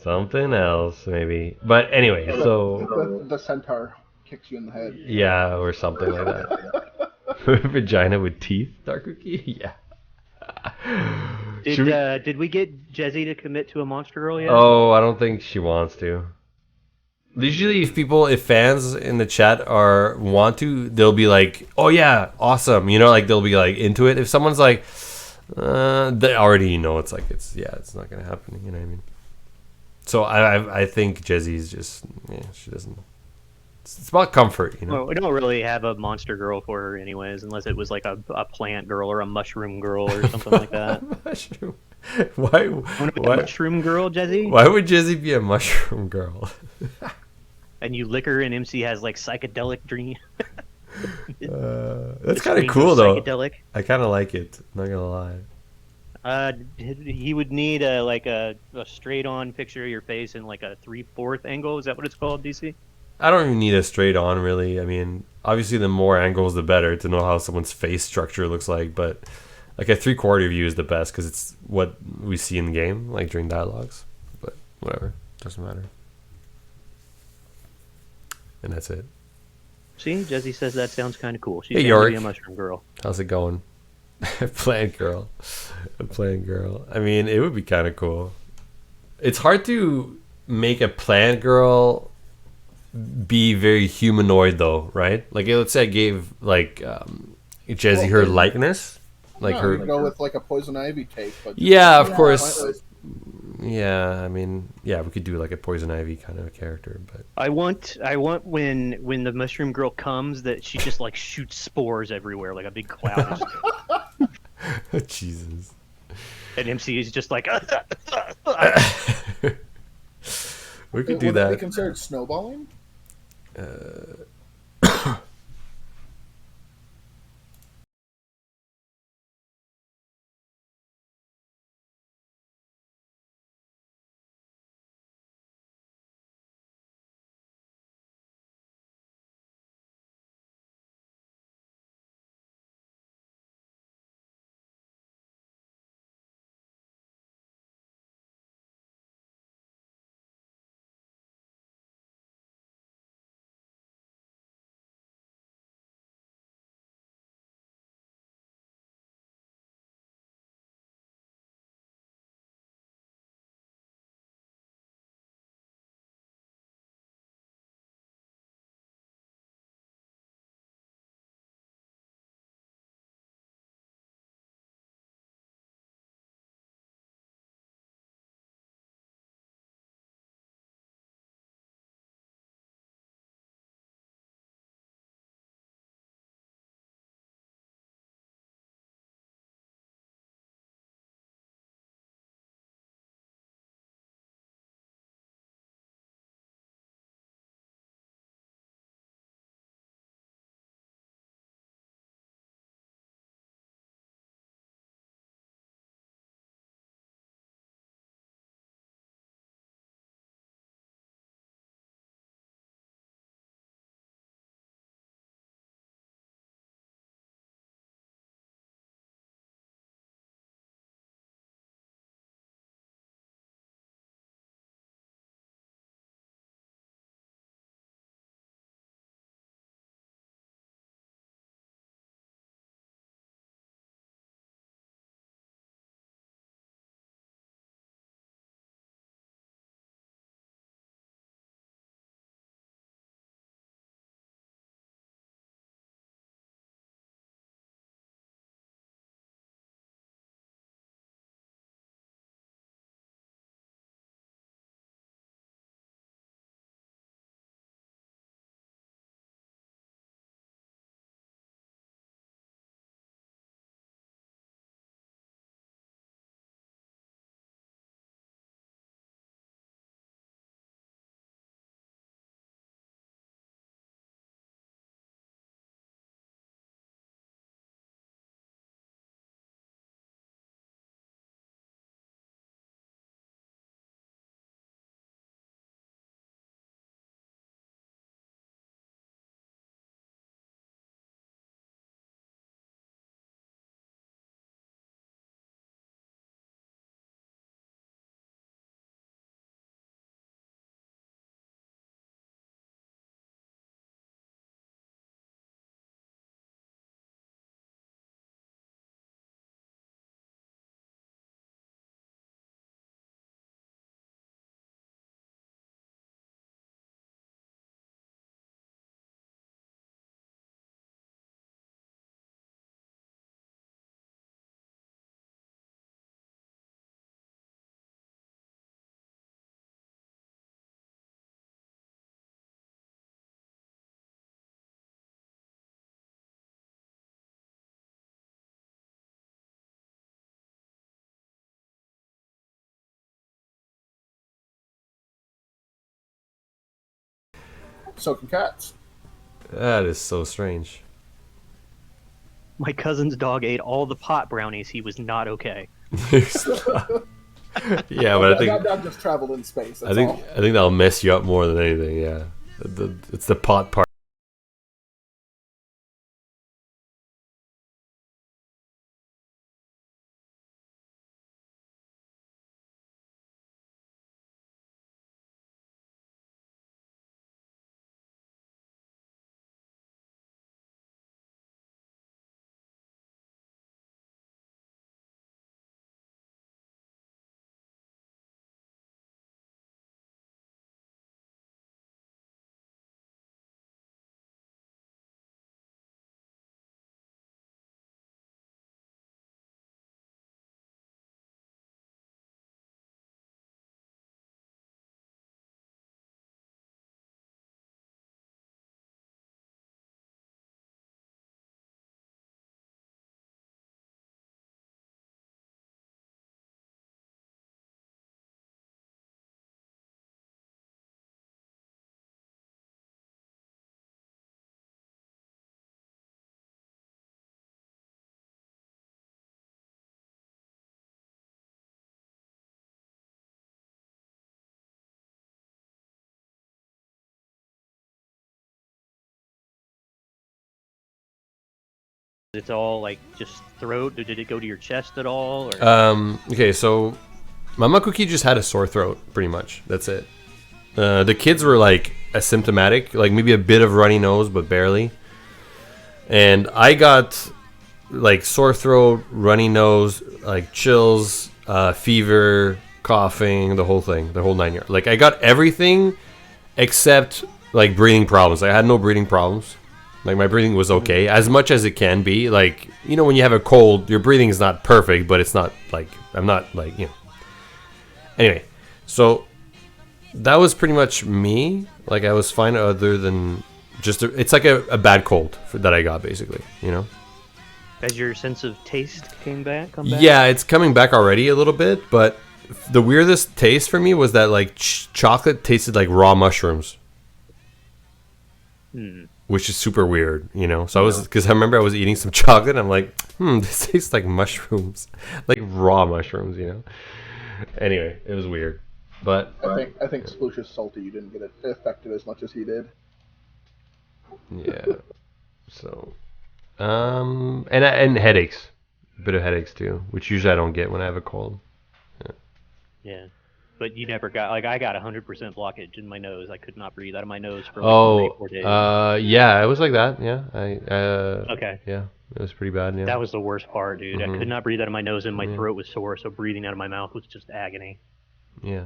Something else, maybe. But anyway, so The centaur kicks you in the head. yeah, or something like that. Vagina with teeth, Dark Cookie? Yeah. Should we- Did we get Jezzy to commit to a monster girl yet? Oh, I don't think she wants to. Usually, if fans in the chat want to, they'll be like, "Oh yeah, awesome!" You know, like they'll be like into it. If someone's like, they already know it's not gonna happen. You know what I mean? So I think Jezzy's just she doesn't. It's about comfort, you know. Well, we don't really have a monster girl for her, anyways, unless it was like a plant girl or a mushroom girl or something like that. Mushroom. Why? Want to be a mushroom girl, Jezzy? Why would Jezzy be a mushroom girl? And you lick her, and MC has like psychedelic dream. That's kind of cool though. Psychedelic. I kind of like it. Not gonna lie. He would need a straight-on picture of your face in like a 3/4 angle. Is that what it's called, DC? I don't even need a straight on, really. I mean, obviously, the more angles, the better to know how someone's face structure looks like. But like a 3/4 view is the best because it's what we see in the game, like during dialogues. But whatever, doesn't matter. And that's it. See, Jezzy says that sounds kind of cool. She's Hey, going to York. be a mushroom girl. How's it going? Plant girl. A plant girl. I mean, it would be kind of cool. It's hard to make a plant girl be very humanoid, though, right? Like, let's say I gave, like, Jezzy her likeness. Like, No, you could go with like a poison ivy take. But Yeah, of course. pointless. Yeah, I mean, yeah, we could do, like, a poison ivy kind of a character, but... I want when the mushroom girl comes that she just like shoots spores everywhere like a big cloud. Jesus. And MC is just like. We could do Would it be that. considered snowballing? So can cats. That is so strange. My cousin's dog ate all the pot brownies. He was not okay. Yeah, but I think That dog just traveled in space. That's I think all. I think that'll mess you up more than anything. Yeah, it's the pot part. It's all like just throat. Did it go to your chest at all? Or Okay, so Mama Cookie just had a sore throat, pretty much. That's it. The kids were like asymptomatic, like maybe a bit of runny nose, but barely. And I got like sore throat, runny nose, like chills, fever, coughing, the whole thing, the whole 9 yards. Like I got everything except like breathing problems. I had no breathing problems. Like my breathing was okay, as much as it can be. Like, you know, when you have a cold, your breathing is not perfect, but it's not like I'm not like, you know. Anyway, so that was pretty much me. Like I was fine, other than just it's like a bad cold that I got, basically. You know. as your sense of taste come back? Yeah, it's coming back already a little bit, but the weirdest taste for me was that like chocolate tasted like raw mushrooms. Which is super weird, you know. So I was, because I remember I was eating some chocolate, and I'm like, this tastes like mushrooms, like raw mushrooms, you know. Anyway, it was weird, but I think Sploosha's salty. You didn't get it affected as much as he did. yeah. So, and headaches, a bit of headaches too, which usually I don't get when I have a cold. Yeah. But you never got, like, I got 100% blockage in my nose. I could not breathe out of my nose for like 3-4 days. Yeah, it was like that. Yeah, Okay. yeah, it was pretty bad. Yeah, That was the worst part, dude. I could not breathe out of my nose, and my throat was sore, so breathing out of my mouth was just agony. yeah,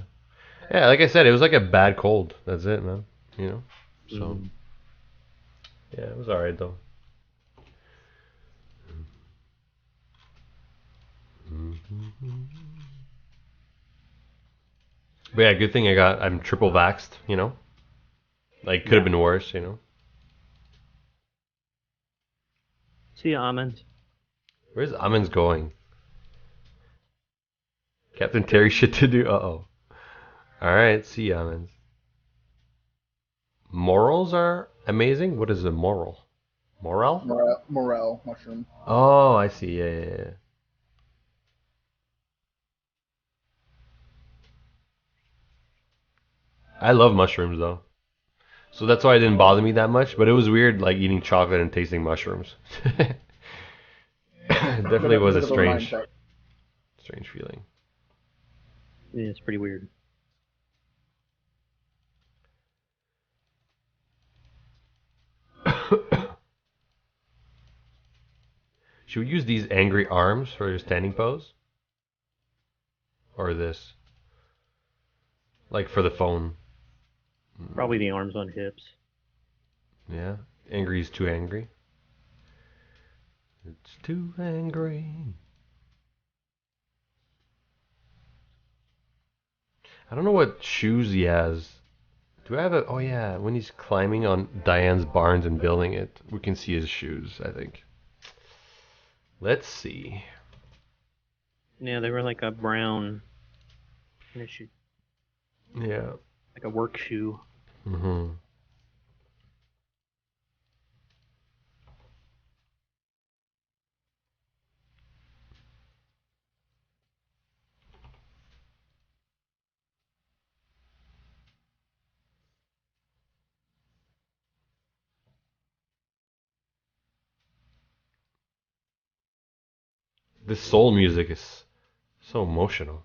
yeah. Like I said, it was like a bad cold. That's it, man. You know, so yeah, it was alright though. But yeah, good thing I'm triple vaxxed, you know? Like, could have been worse, you know? See ya, almonds. Where's Almonds going? Captain Terry shit to do? Uh-oh. Alright, see ya, Almonds. Morals are amazing? What is a moral? Morel? Morel mushroom. Oh, I see. Yeah, yeah, yeah. I love mushrooms, though. So that's why it didn't bother me that much, but it was weird, like, eating chocolate and tasting mushrooms. It definitely was a strange feeling. Yeah, it's pretty weird. Should we use these angry arms for your standing pose? Or this? Like for the phone. Probably the arms on hips. Yeah? Angry is too angry. It's too angry. I don't know what shoes he has. Do I have a... Oh yeah, when he's climbing on Diane's barns and building it, we can see his shoes, I think. Let's see. Yeah, they were like a brown, Yeah. like a work shoe. Mm-hmm. This soul music is so emotional.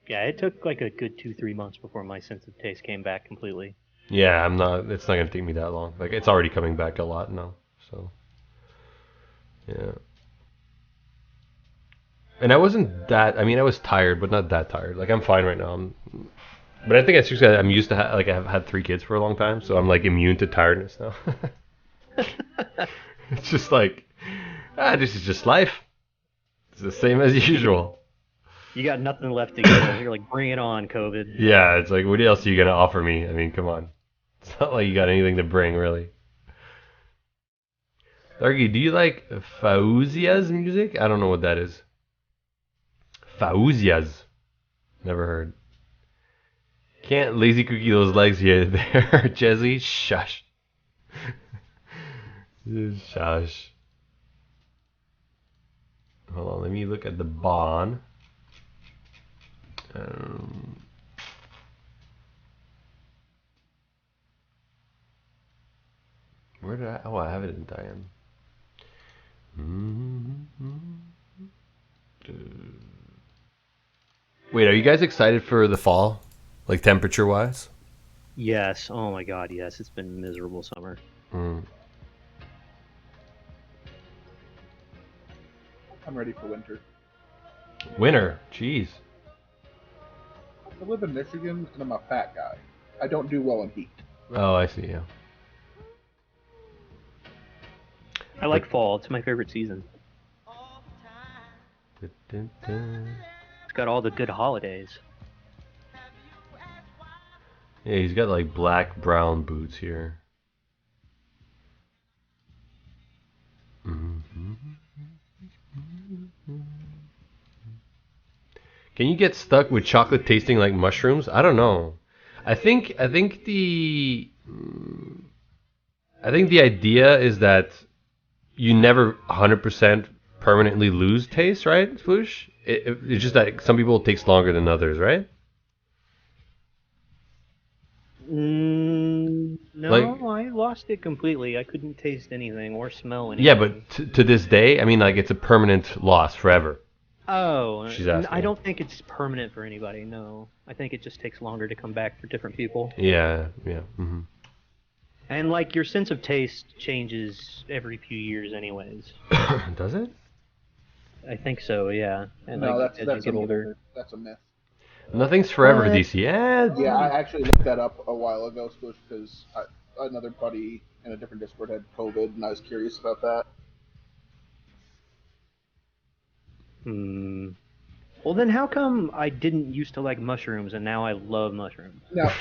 Yeah, it took like a good 2-3 months before my sense of taste came back completely. Yeah, I'm not. It's not gonna take me that long. Like it's already coming back a lot now. So yeah. And I wasn't that. I mean, I was tired, but not that tired. Like I'm fine right now. But I think it's just that I'm used to like I've had 3 kids for a long time, so I'm like immune to tiredness now. It's just like this is just life. It's the same as usual. You got nothing left to give. You're like, bring it on, COVID. Yeah, it's like what else are you gonna offer me? I mean, come on. It's not like you got anything to bring, really. Darky, do you like Fauzia's music? I don't know what that is. Fauzia's. Never heard. Can't lazy cookie those legs here, there, Chesley. Shush. Shush. Hold on, let me look at the bond. Where did I? Oh, I have it in Diane. Wait, are you guys excited for the fall? Like temperature wise? Yes. Oh my God. Yes. It's been a miserable summer. I'm ready for winter. Winter. Jeez. I live in Michigan, and I'm a fat guy. I don't do well in heat. Oh, I see. Yeah. I like fall. It's my favorite season. It's got all the good holidays. Yeah, he's got like black brown boots here. Can you get stuck with chocolate tasting like mushrooms? I don't know. I think the idea is that you never 100% permanently lose taste, right, Sploosh? It's just that some people it takes longer than others, right? No, Like- I lost it completely. I couldn't taste anything or smell anything. Yeah, but to this day, I mean, like it's a permanent loss forever. Oh, She's asking. I don't think it's permanent for anybody. No, I think it just takes longer to come back for different people. Yeah. And like your sense of taste changes every few years, anyways. Does it? I think so. Yeah. And No, like, that's as that's you a get older. myth. That's a myth. Nothing's forever, What? DC. Yeah, I actually looked that up a while ago, because another buddy in a different Discord had COVID, and I was curious about that. Well, then how come I didn't used to like mushrooms and now I love mushrooms? Now,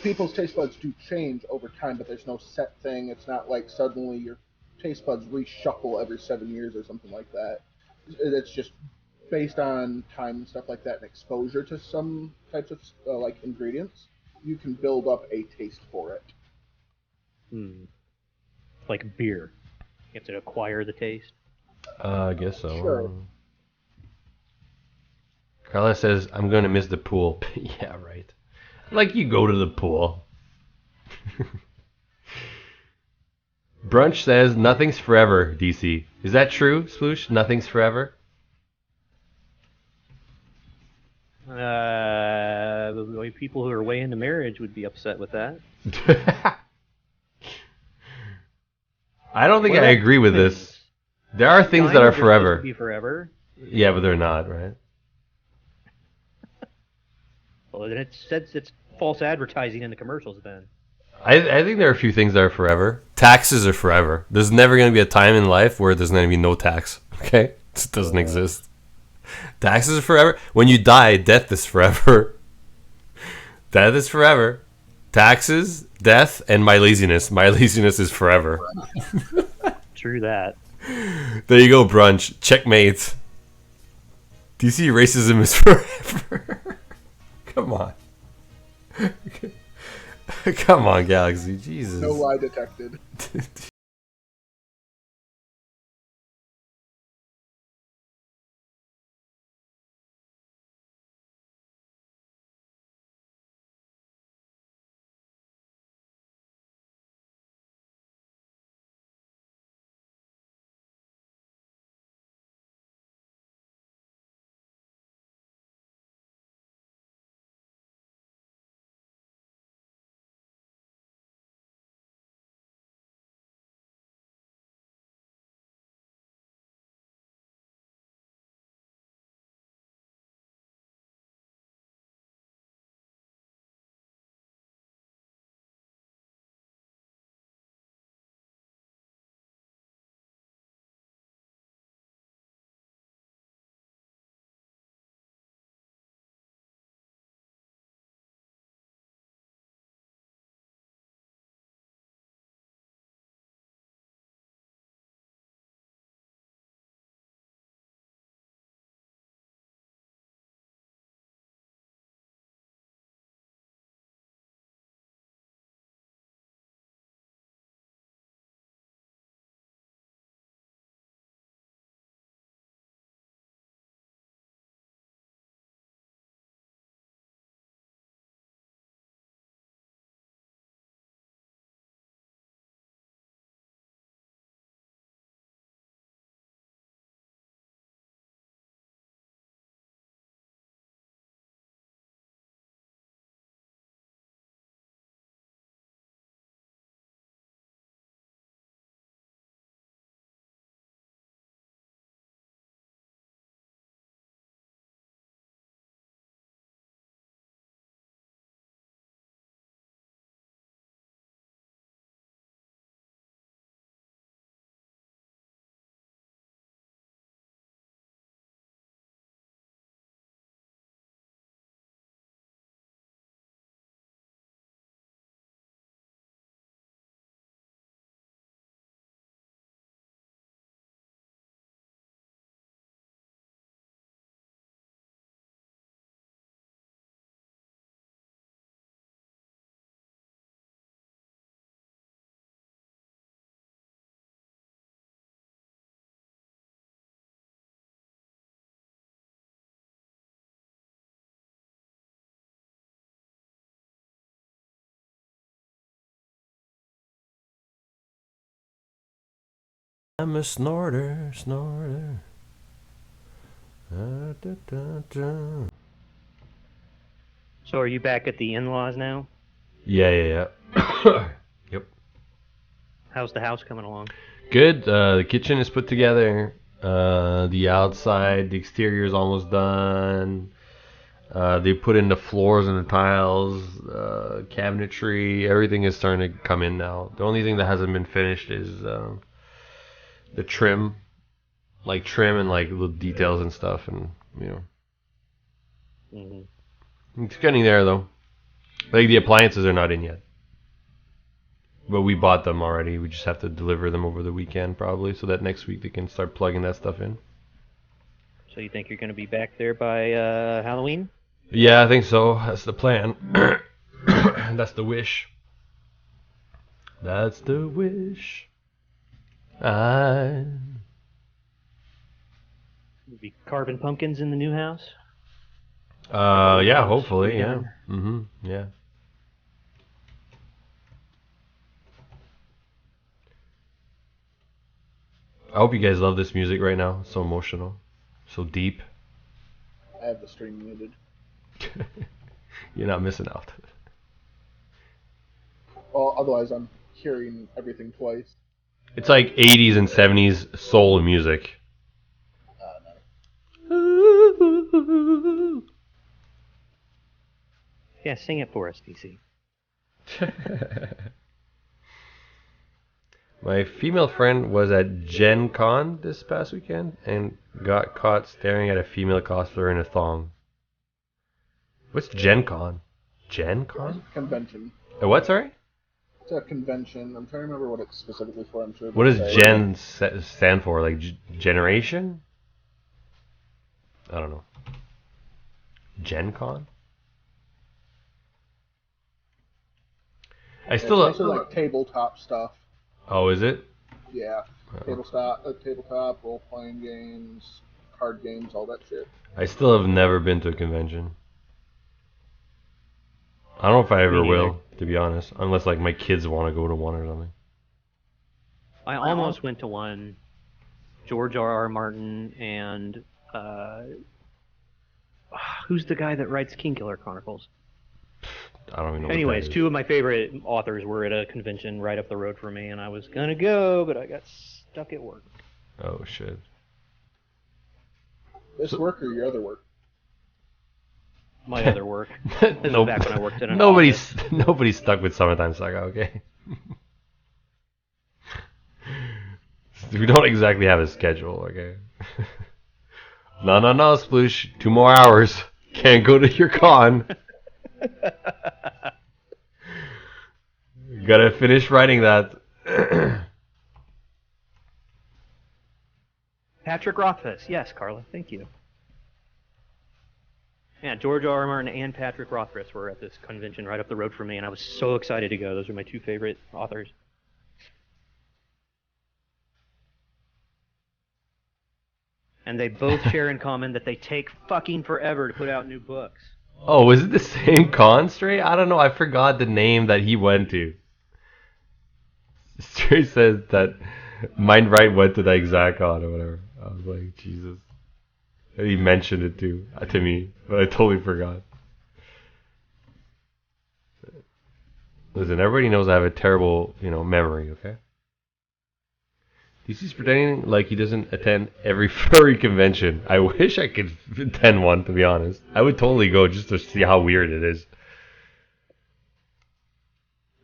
people's taste buds do change over time, but there's no set thing. It's not like suddenly your taste buds reshuffle every 7 years or something like that. It's just based on time and stuff like that, and exposure to some types of like ingredients. You can build up a taste for it. Like beer. You have to acquire the taste. I guess so. Sure. Carla says, I'm going to miss the pool. Yeah, right. Like you go to the pool. Brunch says, nothing's forever, DC. Is that true, Sploosh? Nothing's forever? People who are way into marriage would be upset with that. I don't think What I about agree with things? this. There are things that Dying, are they're supposed forever. to be forever. Yeah, but they're not, right? Well, then it's false advertising in the commercials then. I think there are a few things that are forever. Taxes are forever. There's never going to be a time in life where there's going to be no tax. Okay? It doesn't exist. Taxes are forever. When you die, death is forever. Death is forever. Taxes, death, and my laziness. My laziness is forever. True that. There you go, brunch. Checkmate. DC racism is forever. Come on. Come on, Galaxy. Jesus. No lie detected. I'm a snorter, snorter. Da, da, da, da. So are you back at the in-laws now? Yeah. Yep. How's the house coming along? Good. The kitchen is put together. The outside, the exterior is almost done. They put in the floors and the tiles, cabinetry. Everything is starting to come in now. The only thing that hasn't been finished is the trim, like trim and like little details and stuff, and it's getting there though. Like the appliances are not in yet, but we bought them already. We just have to deliver them over the weekend probably, so that next week they can start plugging that stuff in. So you think you're going to be back there by Halloween? Yeah, I think so. That's the plan. That's the wish. That's the wish. You'll be carving pumpkins in the new house? Yeah, hopefully, yeah. Redone. Yeah. I hope you guys love this music right now. It's so emotional, so deep. I have the stream muted. You're not missing out. Well, otherwise I'm hearing everything twice. It's like 80s and 70s soul music. No. Yeah, sing it for us, DC. My female friend was at Gen Con this past weekend and got caught staring at a female cosplayer in a thong. What's Gen Con? Gen Con? Convention. A what, sorry? It's a convention. I'm trying to remember what it's specifically for. I'm sure. What does Gen stand for? Like generation? I don't know. Gen Con? It's mostly like tabletop stuff. Oh, is it? Yeah. Tabletop, role-playing games, card games, all that shit. I still have never been to a convention. I don't know if I ever will, to be honest. Unless like my kids want to go to one or something. I almost went to one. George R.R. Martin and who's the guy that writes Kingkiller Chronicles? I don't even know. Anyways, two of my favorite authors were at a convention right up the road from me, and I was gonna go, but I got stuck at work. Oh shit. This work or your other work? My other work. This is back when I worked in an nobody's office. Nobody's stuck with Summertime Saga, okay? We don't exactly have a schedule, okay? No, Sploosh. 2 more hours. Can't go to your con. Gotta finish writing that. Patrick Rothfuss. Yes, Carla. Thank you. Yeah, George R. R. Martin and Patrick Rothfuss were at this convention right up the road from me, and I was so excited to go. Those are my two favorite authors. And they both share in common that they take fucking forever to put out new books. Oh, was it the same con, Stray? I don't know. I forgot the name that he went to. Stray says that Mind Right went to the exact con or whatever. I was like, Jesus. And he mentioned it to me, but I totally forgot. Listen, everybody knows I have a terrible, memory, okay? DC's pretending like he doesn't attend every furry convention. I wish I could attend one, to be honest. I would totally go just to see how weird it is.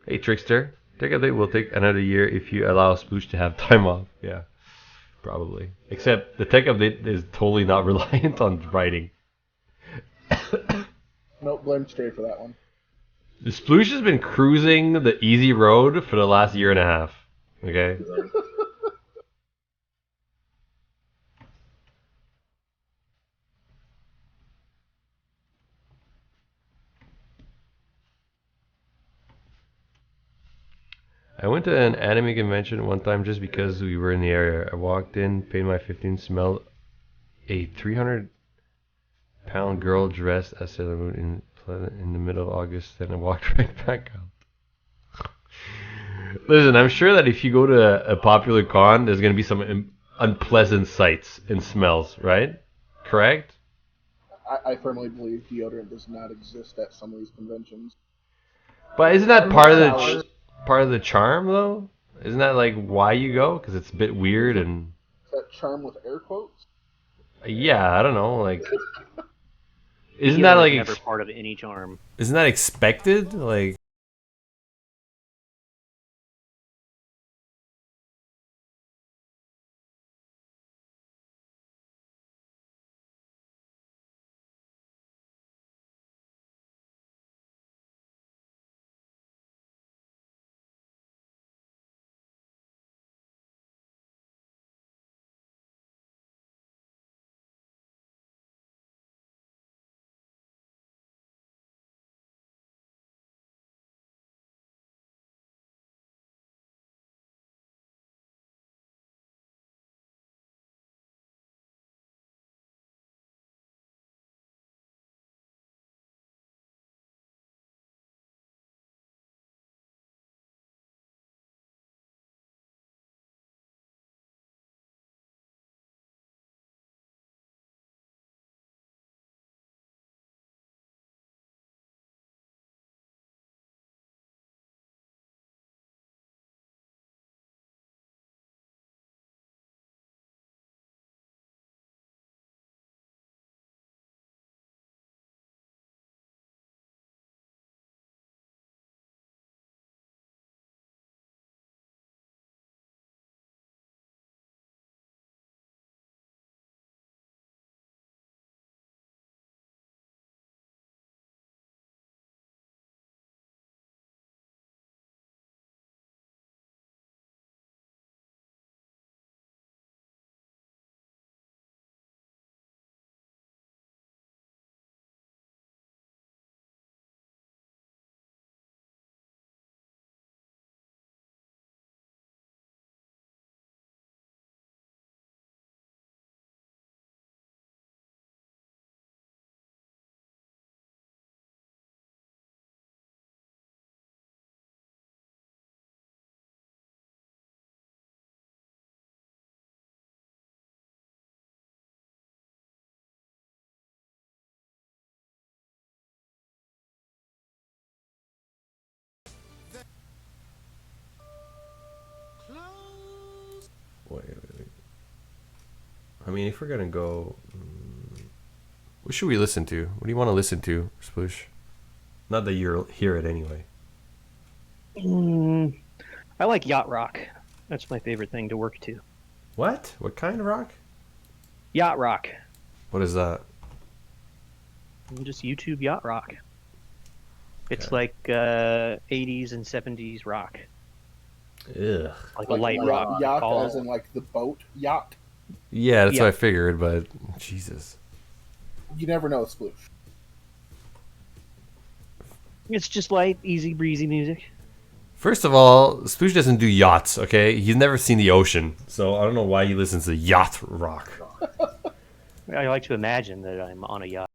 Hey, Trickster. Tech Update will take another year if you allow Sploosh to have time off. Yeah, probably. Except the Tech Update is totally not reliant on writing. Nope, blame Stray for that one. The Sploosh has been cruising the easy road for the last year and a half. Okay? I went to an anime convention one time just because we were in the area. I walked in, paid my 15, smelled a 300-pound girl dressed as Sailor Moon in the middle of August, and I walked right back out. Listen, I'm sure that if you go to a popular con, there's gonna be some unpleasant sights and smells, right? Correct? I firmly believe deodorant does not exist at some of these conventions. But isn't that part of the Showers. part of the charm though? Isn't that like why you go? Because it's a bit weird and Is that charm with air quotes? yeah, I don't know. Like, isn't that Deodorant like is never part of any charm. isn't that expected? Like, wait. I mean, if we're gonna go, what should we listen to? What do you want to listen to, Sploosh? Not that you'll hear it anyway. I like yacht rock. That's my favorite thing to work to. What? What kind of rock? Yacht rock. What is that? Just YouTube yacht rock. It's Okay. like 80s and 70s rock, Ugh. like Like light rock. yacht, All- as in like the boat yacht. Yeah, that's Yeah. what I figured, but Jesus. You never know, Sploosh. It's just light, easy breezy music. First of all, Sploosh doesn't do yachts, okay? He's never seen the ocean, so I don't know why he listens to yacht rock. I like to imagine that I'm on a yacht.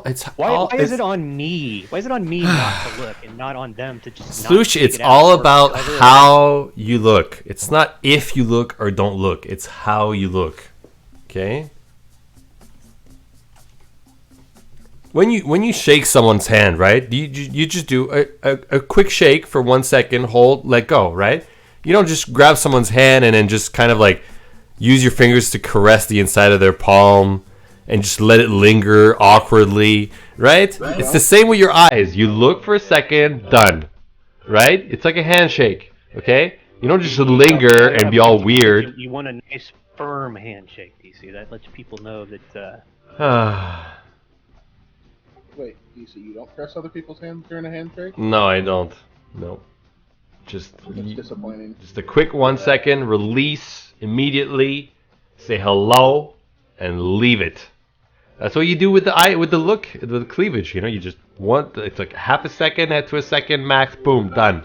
it's Why all. is it's, it on me? Why is it on me not to look and not on them to just not Sloosh, take it's it out all or about cover it up? how you look. It's not if you look or don't look. It's how you look. Okay? When you shake someone's hand, right? You just do a quick shake for 1 second, hold, let go, right? You don't just grab someone's hand and then just kind of like use your fingers to caress the inside of their palm and just let it linger awkwardly, right? It's the same with your eyes. You look for a second, done. Right? It's like a handshake, okay? You don't just linger and be all weird. You want a nice firm handshake, DC. That lets people know that. Wait, DC, you don't press other people's hands during a handshake? No, I don't. No. That's disappointing. Just a quick 1 second, release immediately, say hello, and leave it. That's what you do with the eye, with the look, with the cleavage. You know, you just want it's like half a second to a second max. Boom, done.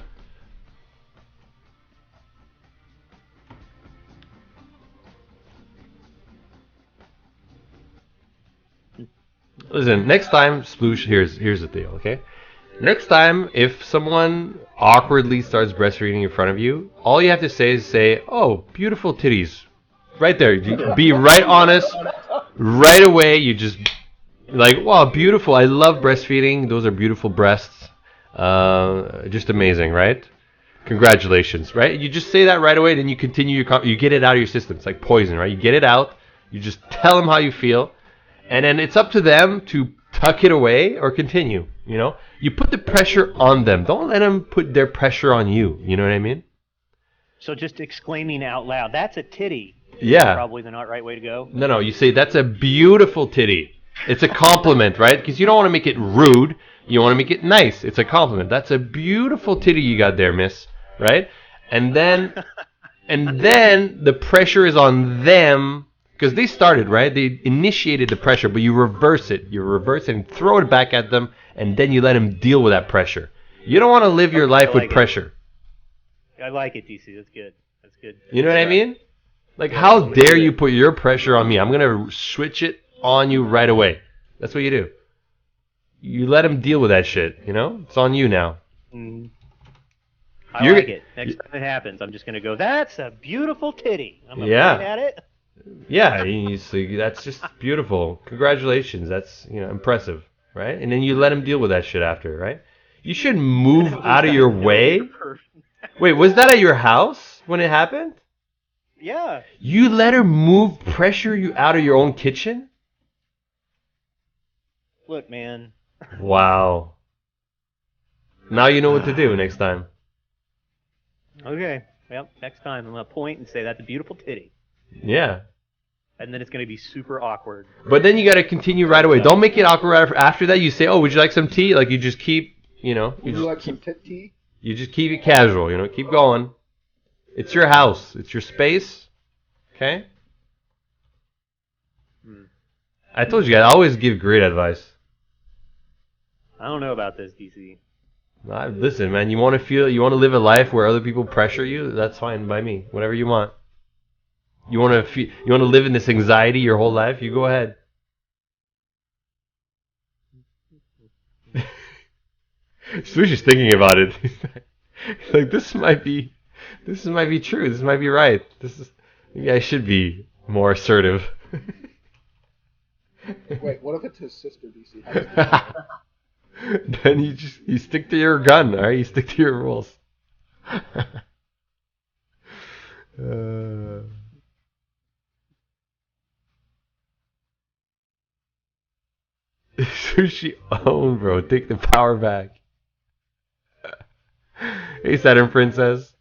Listen, next time, Sploosh, here's the deal, okay? Next time, if someone awkwardly starts breastfeeding in front of you, all you have to say is "Oh, beautiful titties," right there. You be right honest, right away. You just like, "Wow, beautiful! I love breastfeeding. Those are beautiful breasts. Just amazing, right? Congratulations, right?" You just say that right away, then you continue you get it out of your system. It's like poison, right? You get it out. You just tell them how you feel. And then it's up to them to tuck it away or continue, you know? You put the pressure on them. Don't let them put their pressure on you. You know what I mean? So just exclaiming out loud, "That's a titty." Yeah. Probably the not right way to go. No, you say, "That's a beautiful titty." It's a compliment, right? Because you don't want to make it rude. You want to make it nice. It's a compliment. "That's a beautiful titty you got there, miss." Right? And then the pressure is on them. Because they started, right? They initiated the pressure, but you reverse it. You reverse it and throw it back at them, and then you let them deal with that pressure. You don't want to live your life with pressure. I like it, DC. That's good. That's good. You know what I mean? Like, how dare you put your pressure on me? I'm going to switch it on you right away. That's what you do. You let them deal with that shit, you know? It's on you now. Mm. I like it. Next time it happens, I'm just going to go, "That's a beautiful titty." I'm going to point at it. Yeah, you see, that's just beautiful. Congratulations. That's, impressive, right? And then you let them deal with that shit after, right? You should move out of your way. Wait, was that at your house when it happened? Yeah. You let her pressure you out of your own kitchen? Look, man. Wow. Now you know what to do next time. Okay. Well, next time I'm going to point and say, "That's a beautiful titty." Yeah. And then it's going to be super awkward. But then you got to continue right away. Don't make it awkward after that. You say, "Oh, would you like some tea?" Like, you just keep, Would you like some tea? You just keep it casual, keep going. It's your house. It's your space. Okay? I told you guys, I always give great advice. I don't know about this, DC. Listen, man, you want to live a life where other people pressure you? That's fine by me. Whatever you want. You want to live in this anxiety your whole life? You go ahead. Swoosh is thinking about it. He's like, this might be true. This might be right. Maybe I should be more assertive. Wait, what if it's his sister, DC? Then you stick to your gun, all right? You stick to your rules. Sushi own, bro. Take the power back. Hey, Saturn Princess.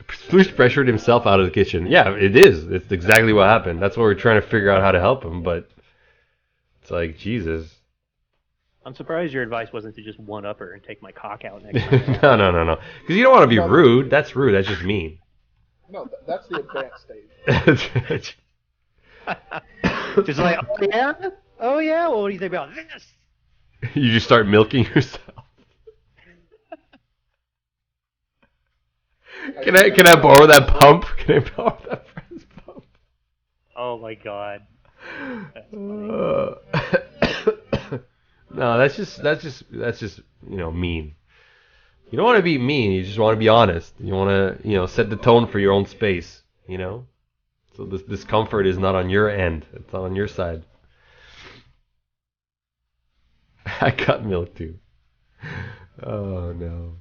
Sploosh pressured himself out of the kitchen. Yeah, it is. It's exactly what happened. That's what we're trying to figure out how to help him, but it's like, Jesus. I'm surprised your advice wasn't to just one-up her and take my cock out next time. No. Because you don't want to be rude. That's rude. That's just mean. No, that's the advanced stage. Just like, "Oh yeah? Oh yeah? Well, what do you think about this?" You just start milking yourself. Can I borrow that pump? Can I borrow that friend's pump? Oh my god. That's funny. No, that's just mean. You don't want to be mean. You just want to be honest. You want to set the tone for your own space. So this discomfort is not on your end. It's not on your side. I got milk too. Oh no.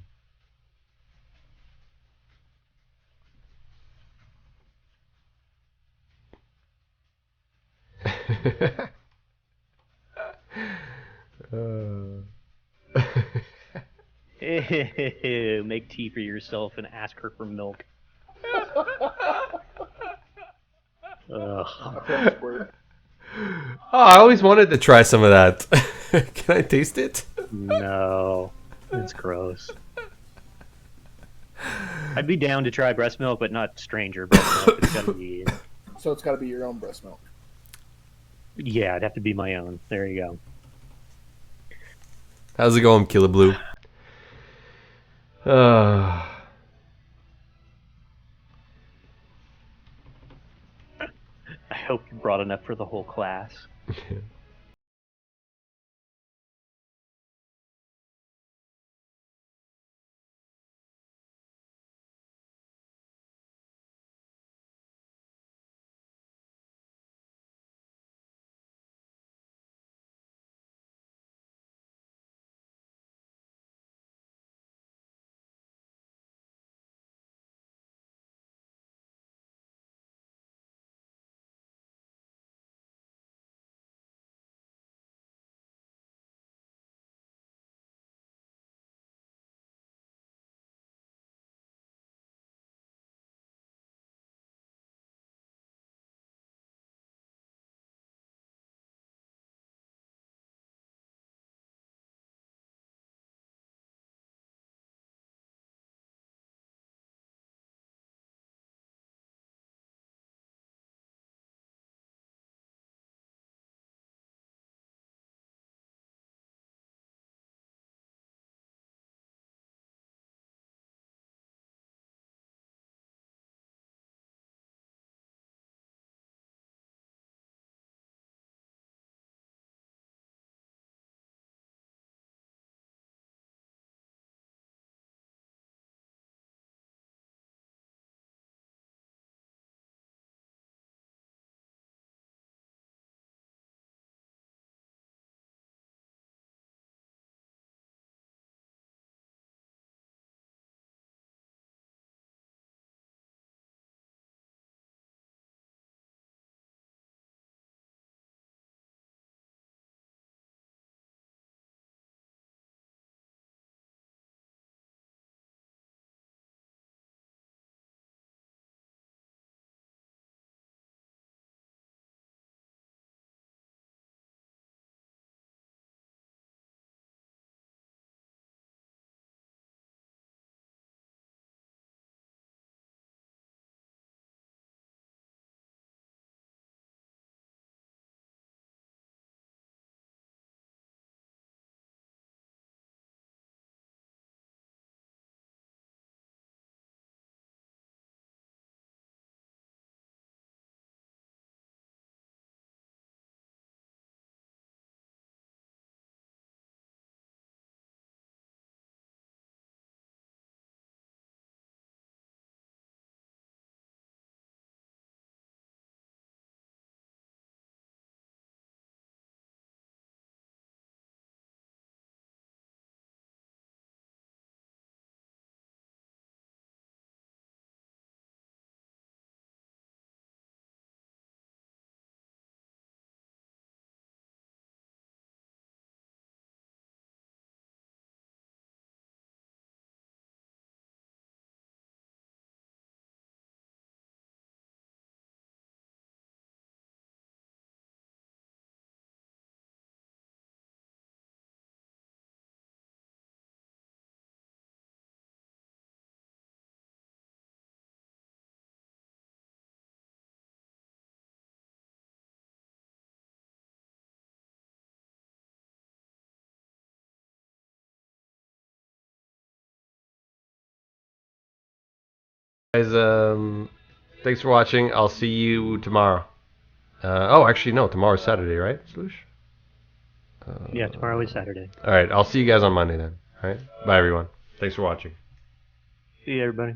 uh. Make tea for yourself and ask her for milk. Ugh. Squirt. Oh, I always wanted to try some of that. Can I taste it? No, it's gross. I'd be down to try breast milk, but not stranger breast milk. It's gotta be. So it's got to be your own breast milk. Yeah, it'd have to be my own. There you go. How's it going, Killer Blue? Uh, I hope you brought enough for the whole class. Guys, thanks for watching. I'll see you tomorrow. Actually, no. Tomorrow's Saturday, right, Slush? Yeah, tomorrow is Saturday. All right. I'll see you guys on Monday then. All right. Bye, everyone. Thanks for watching. See you, everybody.